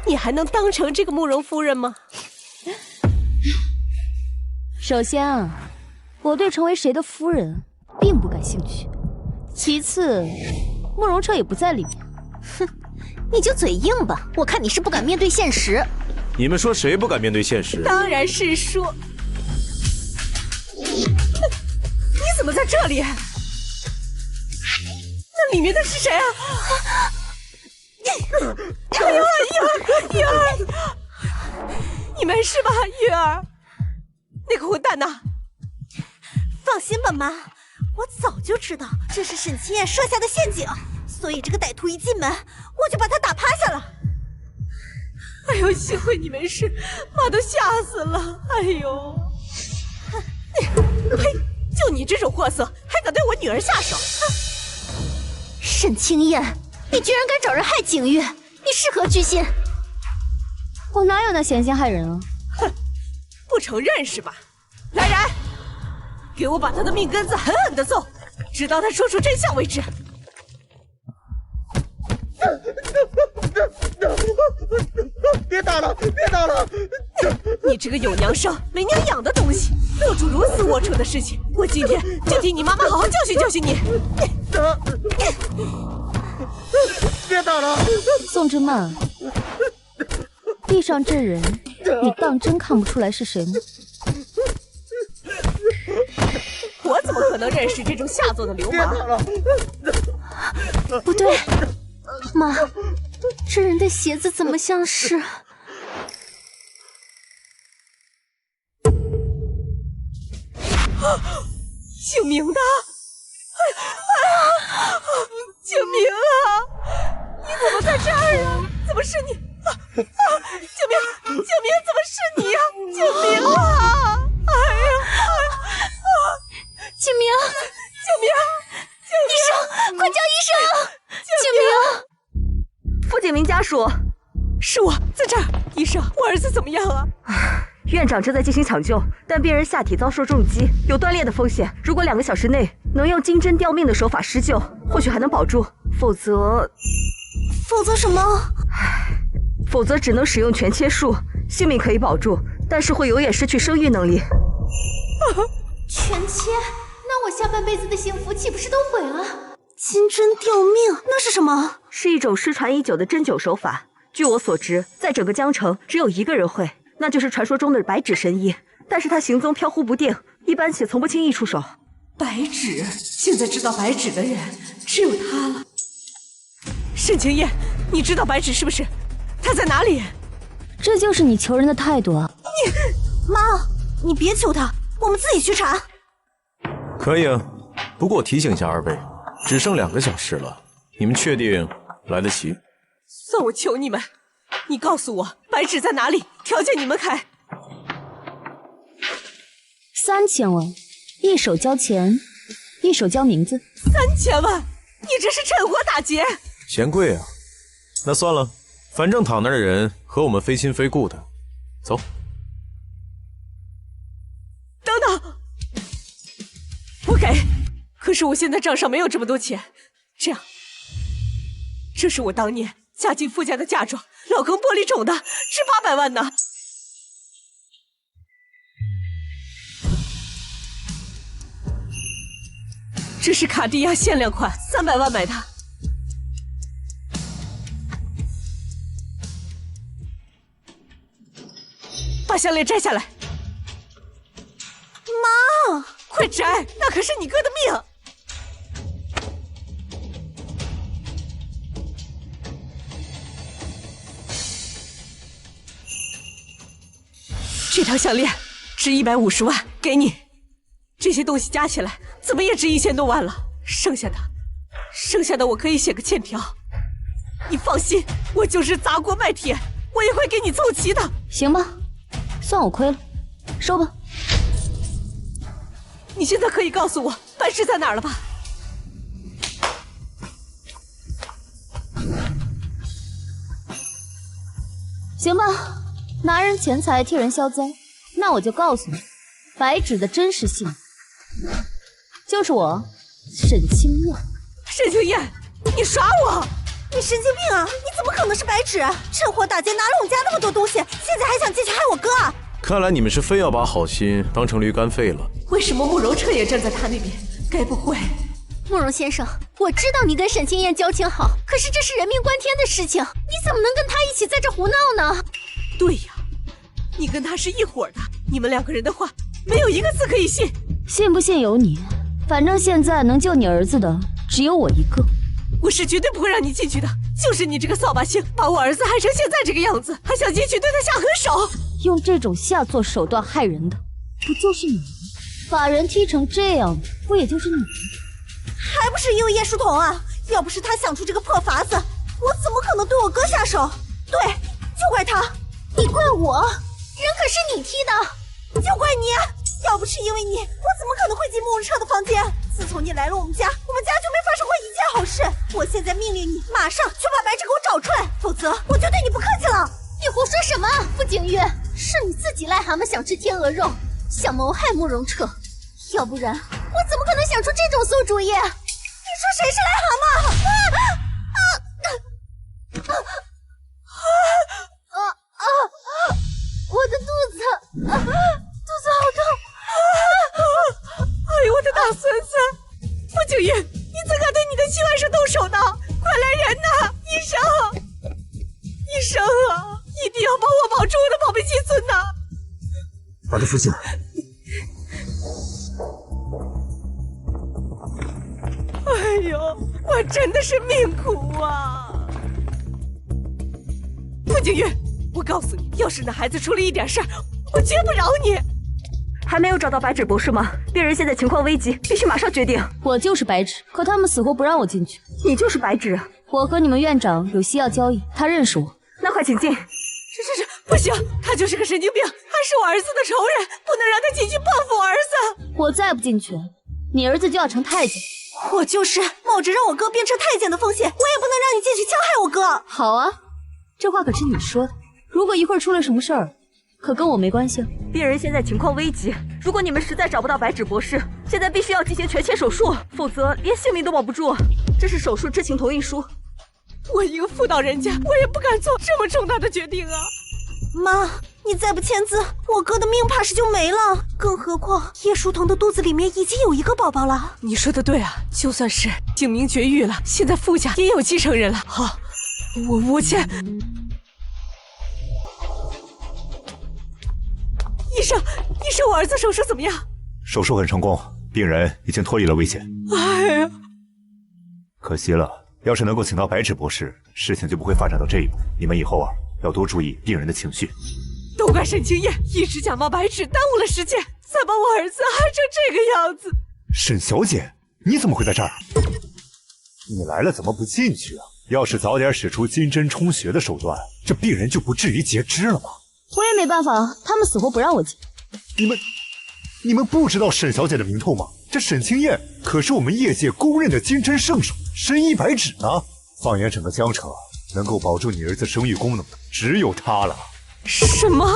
你还能当成这个慕容夫人吗？首先啊，我对成为谁的夫人并不感兴趣。其次，慕容彻也不在里面。哼，你就嘴硬吧，我看你是不敢面对现实。你们说谁不敢面对现实？当然是说，怎么在这里？那里面的是谁啊？玉儿，你没事吧？玉儿，那个混蛋呢？放心吧，妈，我早就知道这是沈清燕设下的陷阱，所以这个歹徒一进门，我就把他打趴下了。哎呦，幸亏你没事，妈都吓死了。哎呦，嘿，就你这种货色，还敢对我女儿下手？沈清燕，你居然敢找人害景玉，你是何居心？我哪有那闲心害人啊？哼，不承认是吧？来人，给我把他的命根子狠狠地揍，直到他说出真相为止。别打了，别打了！你这个有娘生没娘养的东西，做出如此龌龊的事情，我今天就替你妈妈好好教训教训你！别打了！宋之曼，地上这人，你当真看不出来是谁吗？我怎么可能认识这种下作的流氓？不对，妈，这人的鞋子怎么像是……姓名的！姓名啊！你怎么在这儿啊？怎么是你？姓名，怎么是你呀？姓名啊！哎呀！景明，医生，快叫医生！景明，傅景明家属，是我在这儿。医生，我儿子怎么样啊？院长正在进行抢救，但病人下体遭受重击，有断裂的风险。如果2个小时内能用金针吊命的手法施救，或许还能保住，否则什么？否则只能使用全切术，性命可以保住，但是会永远失去生育能力。全切？那我下半辈子的幸福岂不是都毁了？金针吊命，那是什么？是一种失传已久的针灸手法。据我所知，在整个江城只有1个人会，那就是传说中的白纸神医。但是他行踪飘忽不定，一般且从不轻易出手。白纸，现在知道白纸的人只有他了。沈清燕，你知道白纸是不是？他在哪里？这就是你求人的态度啊！妈，你别求他，我们自己去查。可以啊，不过我提醒一下2位，只剩2个小时了，你们确定来得及？算我求你们，你告诉我白纸在哪里，条件你们开。3000万，一手交钱，一手交名字。3000万，你这是趁火打劫！嫌贵啊？那算了，反正躺那儿的人和我们非亲非故的，走。等等，我给，可是我现在账上没有这么多钱。这样，这是我当年嫁进傅家的嫁妆，老坑玻璃种的，值800万呢。这是卡地亚限量款，300万买的。把项链摘下来。妈，快摘，那可是你哥的命。这条项链值150万，给你。这些东西加起来怎么也值1000多万了，剩下的我可以写个欠条。你放心，我就是砸锅卖铁，我也会给你凑齐的。行吧，算我亏了，收吧。你现在可以告诉我白纸在哪儿了吧？行吧，拿人钱财替人消灾，那我就告诉你，白纸的真实姓名就是我沈清燕。沈清燕，你耍我！你神经病啊！你怎么可能是白纸？趁火打劫拿了我们家那么多东西，现在还想借钱害我哥啊！看来你们是非要把好心当成驴肝肺了。为什么慕容彻也站在他那边？该不会……慕容先生，我知道你跟沈清燕交情好，可是这是人命关天的事情，你怎么能跟他一起在这胡闹呢？对呀，你跟他是一伙的，你们2个人的话没有一个字可以信。信不信由你，反正现在能救你儿子的只有我一个。我是绝对不会让你进去的，就是你这个扫把星，把我儿子害成现在这个样子，还想进去对他下狠手。用这种下作手段害人的，不就是你吗？把人踢成这样的，不也就是你吗？还不是因为叶书童啊！要不是他想出这个破法子，我怎么可能对我哥下手？对，就怪他！你怪我？人可是你踢的，就怪你！要不是因为你，我怎么可能会进慕容彻的房间？自从你来了我们家就没发生过一件好事。我现在命令你，马上去把白纸给我找出来，否则我就对你不客气了。你胡说什么？傅景玉，是你自己癞蛤蟆想吃天鹅肉，想谋害慕容彻，要不然我怎么可能想出这种馊主意？你说谁是癞蛤蟆？我的肚子，肚子好痛！哎呦，我的大孙子！傅景玉，你怎敢对你的亲外甥动手呢？快来人呐！医生，医生啊，一定要帮我保住我的宝贝金孙呐！把他扶起来。哎呦，我真的是命苦啊！傅景玉，我告诉你，要是那孩子出了一点事儿，我绝不饶你。还没有找到白纸博士吗？病人现在情况危急，必须马上决定。我就是白纸，可他们死活不让我进去。你就是白纸？我和你们院长有些要交易，他认识我。那快请进。是，不行，他就是个神经病，还是我儿子的仇人，不能让他进去报复我儿子。我再不进去，你儿子就要成太监。我就是冒着让我哥变成太监的风险，我也不能让你进去戕害我哥。好啊，这话可是你说的。如果一会儿出了什么事儿，可跟我没关系啊。病人现在情况危急，如果你们实在找不到白纸博士，现在必须要进行全切手术，否则连性命都保不住。这是手术知情同意书。我一个妇道人家，我也不敢做这么重大的决定啊。妈，你再不签字，我哥的命怕是就没了。更何况叶书童的肚子里面已经有一个宝宝了。你说的对啊，就算是景明绝育了，现在傅家也有继承人了。好，我签。医生，我儿子手术怎么样？手术很成功，病人已经脱离了危险。哎呀，可惜了，要是能够请到白纸博士，事情就不会发展到这一步。你们以后要多注意病人的情绪。都怪沈清夜一直假冒白纸，耽误了时间，才把我儿子害成这个样子。沈小姐，你怎么会在这儿？你来了怎么不进去啊？要是早点使出金针充血的手段，这病人就不至于截肢了吗？我也没办法，他们死活不让我进。你们不知道沈小姐的名头吗？这沈清燕可是我们业界公认的金针圣手，身医百指呢。放眼整个江城，能够保住你儿子生育功能的只有她了。什么？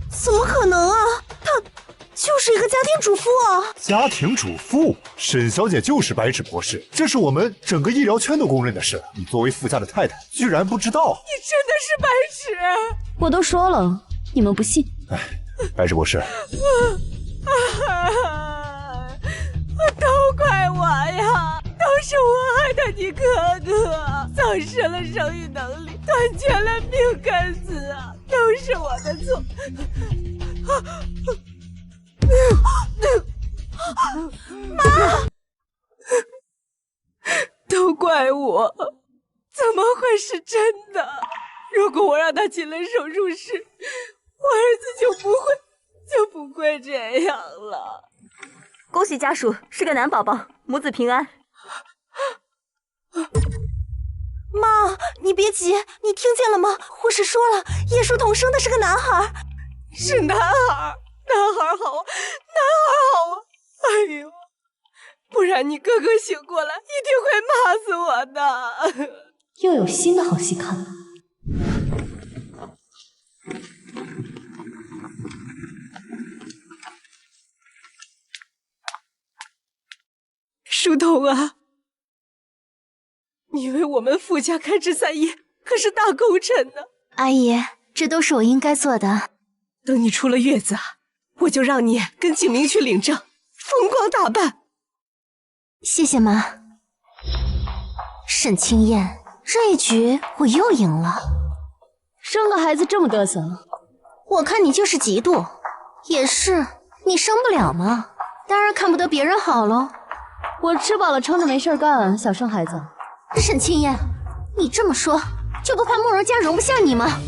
怎么可能啊？她就是一个家庭主妇啊！家庭主妇？沈小姐就是白纸博士，这是我们整个医疗圈都公认的事。你作为傅家的太太，居然不知道？你真的是白纸？我都说了，你们不信。哎，白纸博士，都怪我呀！都是我害得你哥哥丧失了生育能力，断绝了命根子啊！都是我的错。妈，都怪我，怎么会是真的？如果我让他进了手术室，我儿子就不会这样了。恭喜家属，是个男宝宝，母子平安。妈，你别急，你听见了吗？护士说了，叶书童生的是个男孩。是男孩，男孩好啊，男孩好啊！哎呦，不然你哥哥醒过来一定会骂死我的。又有新的好戏看了。书童啊，你为我们傅家开枝散叶，可是大功臣呢。阿姨，这都是我应该做的。等你出了月子，我就让你跟景明去领证，风光大办。谢谢妈。沈清燕，这一局我又赢了。生个孩子这么嘚瑟？我看你就是嫉妒。也是，你生不了嘛，当然看不得别人好喽。我吃饱了撑着没事干，想生孩子。沈清燕，你这么说，就不怕慕容家容不下你吗？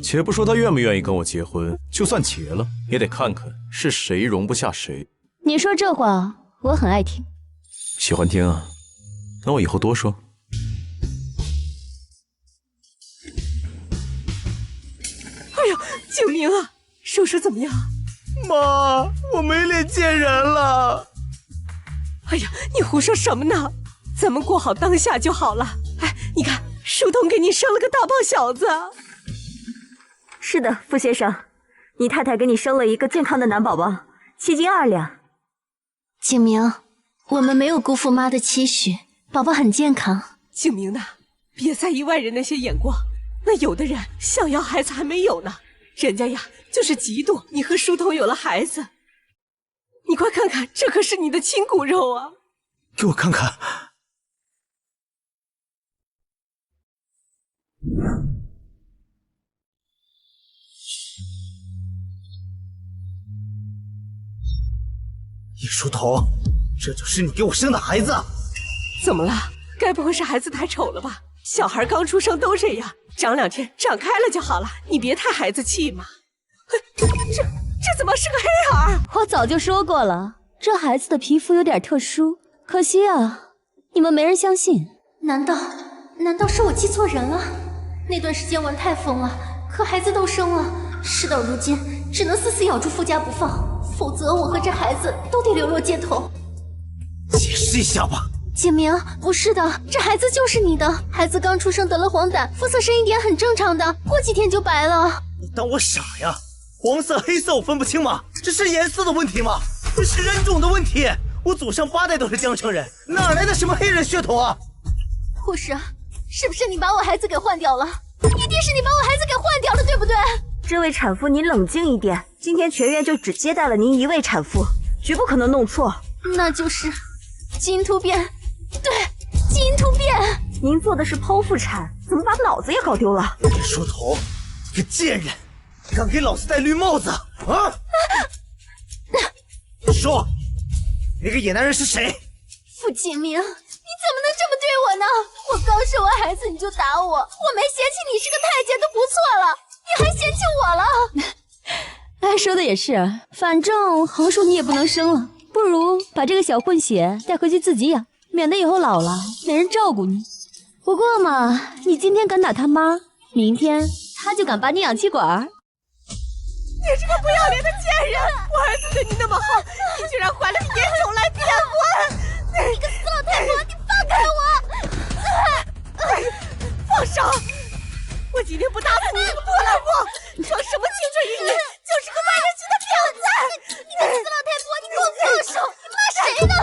且不说他愿不愿意跟我结婚，就算结了，也得看看是谁容不下谁。你说这话，我很爱听。喜欢听啊？那我以后多说。哎呀，救命啊！叔叔怎么样？妈，我没脸见人了。哎呀，你胡说什么呢？咱们过好当下就好了。哎，你看，书童给你生了个大胖小子。是的，傅先生，你太太给你生了一个健康的男宝宝，7斤2两。景明，我们没有辜负妈的期许，宝宝很健康。景明呐，别在意外人那些眼光，那有的人想要孩子还没有呢，人家呀就是嫉妒你和书童有了孩子。你快看看，这可是你的亲骨肉啊！给我看看。叶书童，这就是你给我生的孩子？怎么了？该不会是孩子太丑了吧？小孩刚出生都这样，长2天长开了就好了，你别太孩子气嘛。这怎么是个黑孩？我早就说过了，这孩子的皮肤有点特殊，可惜啊，你们没人相信。难道是我记错人了？那段时间玩太疯了，可孩子都生了，事到如今只能死死咬住傅家不放，否则我和这孩子都得流落街头。解释一下吧。景明，不是的，这孩子就是你的。孩子刚出生得了黄疸，肤色深一点很正常的，过几天就白了。你当我傻呀？黄色黑色我分不清吗？这是颜色的问题吗？这是人种的问题。我祖上8代都是江城人，哪来的什么黑人血统啊？护士，是不是你把我孩子给换掉了？一定是你把我孩子给换掉了，对不对？这位产妇，您冷静一点。今天全院就只接待了您1位产妇，绝不可能弄错。那就是基因突变，对，基因突变。您做的是剖腹产，怎么把脑子也搞丢了？叶书童，你个贱人，敢给老子戴绿帽子啊！说，那个野男人是谁？傅景明，你怎么能这么对我呢？我刚生完孩子你就打我，我没嫌弃你是个太监都不错了，你还嫌弃我了？哎，说的也是，反正横竖你也不能生了，不如把这个小混血带回去自己养，免得以后老了没人照顾你。不过嘛，你今天敢打他妈，明天他就敢拔你氧气管。你这个不要脸的贱人！我儿子对你那么好，你居然怀了个野种来骗我！你个死老太婆，你放开我！放手！我今天不打死你这个破烂货！装什么青春洋溢，就是个外人型的婊子！你个死老太婆，你给我放手！你骂谁呢？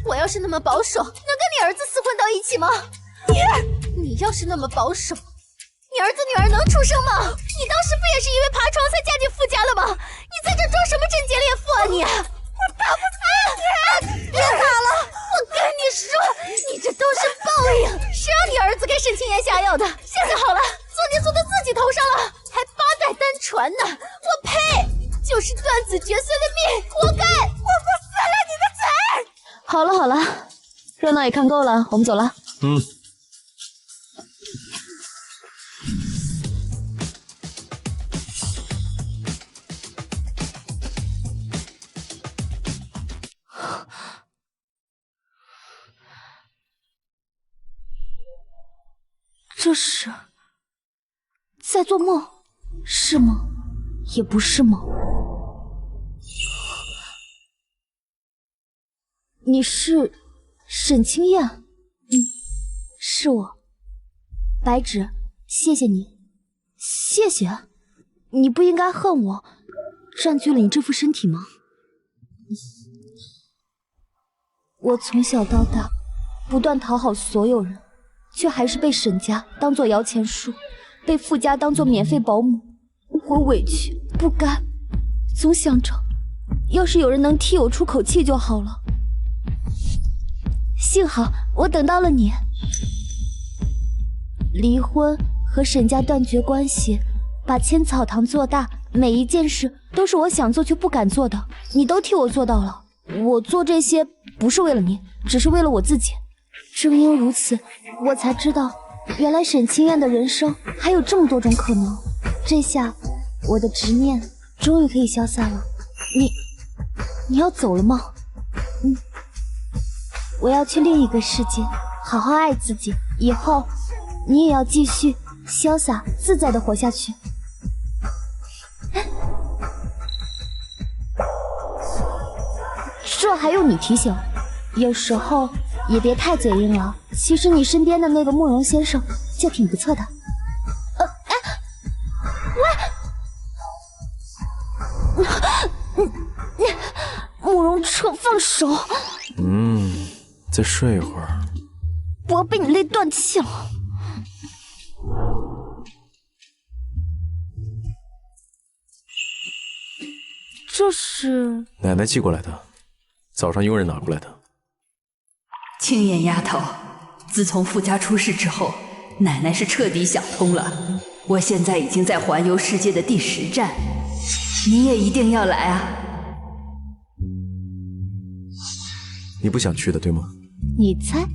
我要是那么保守，能跟你儿子厮混到一起吗？你要是那么保守，你儿子女儿能出生吗？你当时不也是因为爬床才嫁进傅家了吗？你在这装什么贞洁烈妇啊你！我打不死你！别打了！我跟你说，你这都是报应！谁让你儿子给沈清言下药的？现在好了，做孽做到自己头上了，还8代单传呢！我呸！就是断子绝孙的命，活该！我不撕了你的嘴！好了好了，热闹也看够了，我们走了。这是在做梦，是吗？也不是吗？你是沈清燕？是我。白芷，谢谢你。谢谢？你不应该恨我占据了你这副身体吗？我从小到大不断讨好所有人，却还是被沈家当作摇钱树，被傅家当作免费保姆。我委屈不甘，总想着要是有人能替我出口气就好了。幸好我等到了你。离婚和沈家断绝关系，把千草堂做大，每一件事都是我想做却不敢做的，你都替我做到了。我做这些不是为了你，只是为了我自己。正因如此，我才知道，原来沈清燕的人生还有这么多种可能。这下，我的执念终于可以消散了。你要走了吗？我要去另一个世界，好好爱自己。以后，你也要继续潇洒自在的活下去。这还用你提醒？有时候也别太嘴硬了。其实你身边的那个慕容先生就挺不错的。慕容彻，放手！再睡一会儿。我要被你累断气了。这是奶奶寄过来的，早上佣人拿过来的。青燕丫头，自从傅家出事之后，奶奶是彻底想通了。我现在已经在环游世界的第10站，你也一定要来啊！你不想去的，对吗？你猜？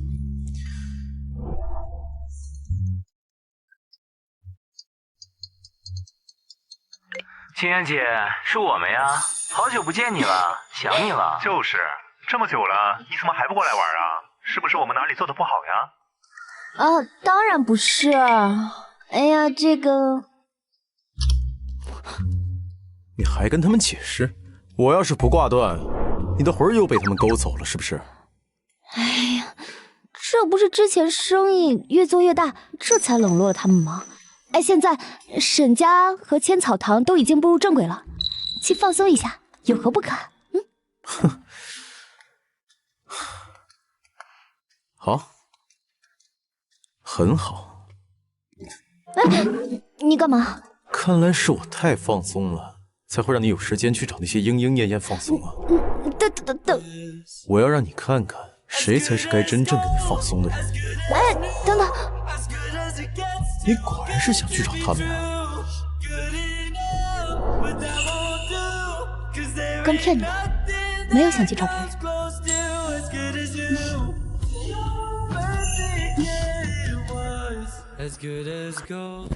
青燕姐，是我们呀，好久不见你了，想你了。就是，这么久了，你怎么还不过来玩啊？是不是我们哪里做的不好呀？当然不是。哎呀，这个……你还跟他们解释？我要是不挂断，你的魂又被他们勾走了，是不是？哎呀，这不是之前生意越做越大，这才冷落了他们吗？哎，现在沈家和千草堂都已经步入正轨了，去放松一下，有何不可？哼，好，很好。哎，你干嘛？看来是我太放松了，才会让你有时间去找那些莺莺燕燕放松啊。等，我要让你看看，谁才是该真正给你放松的人。哎，等等。你果然是想去找他们啊！刚骗你的，没有想去找别人。As good as gold.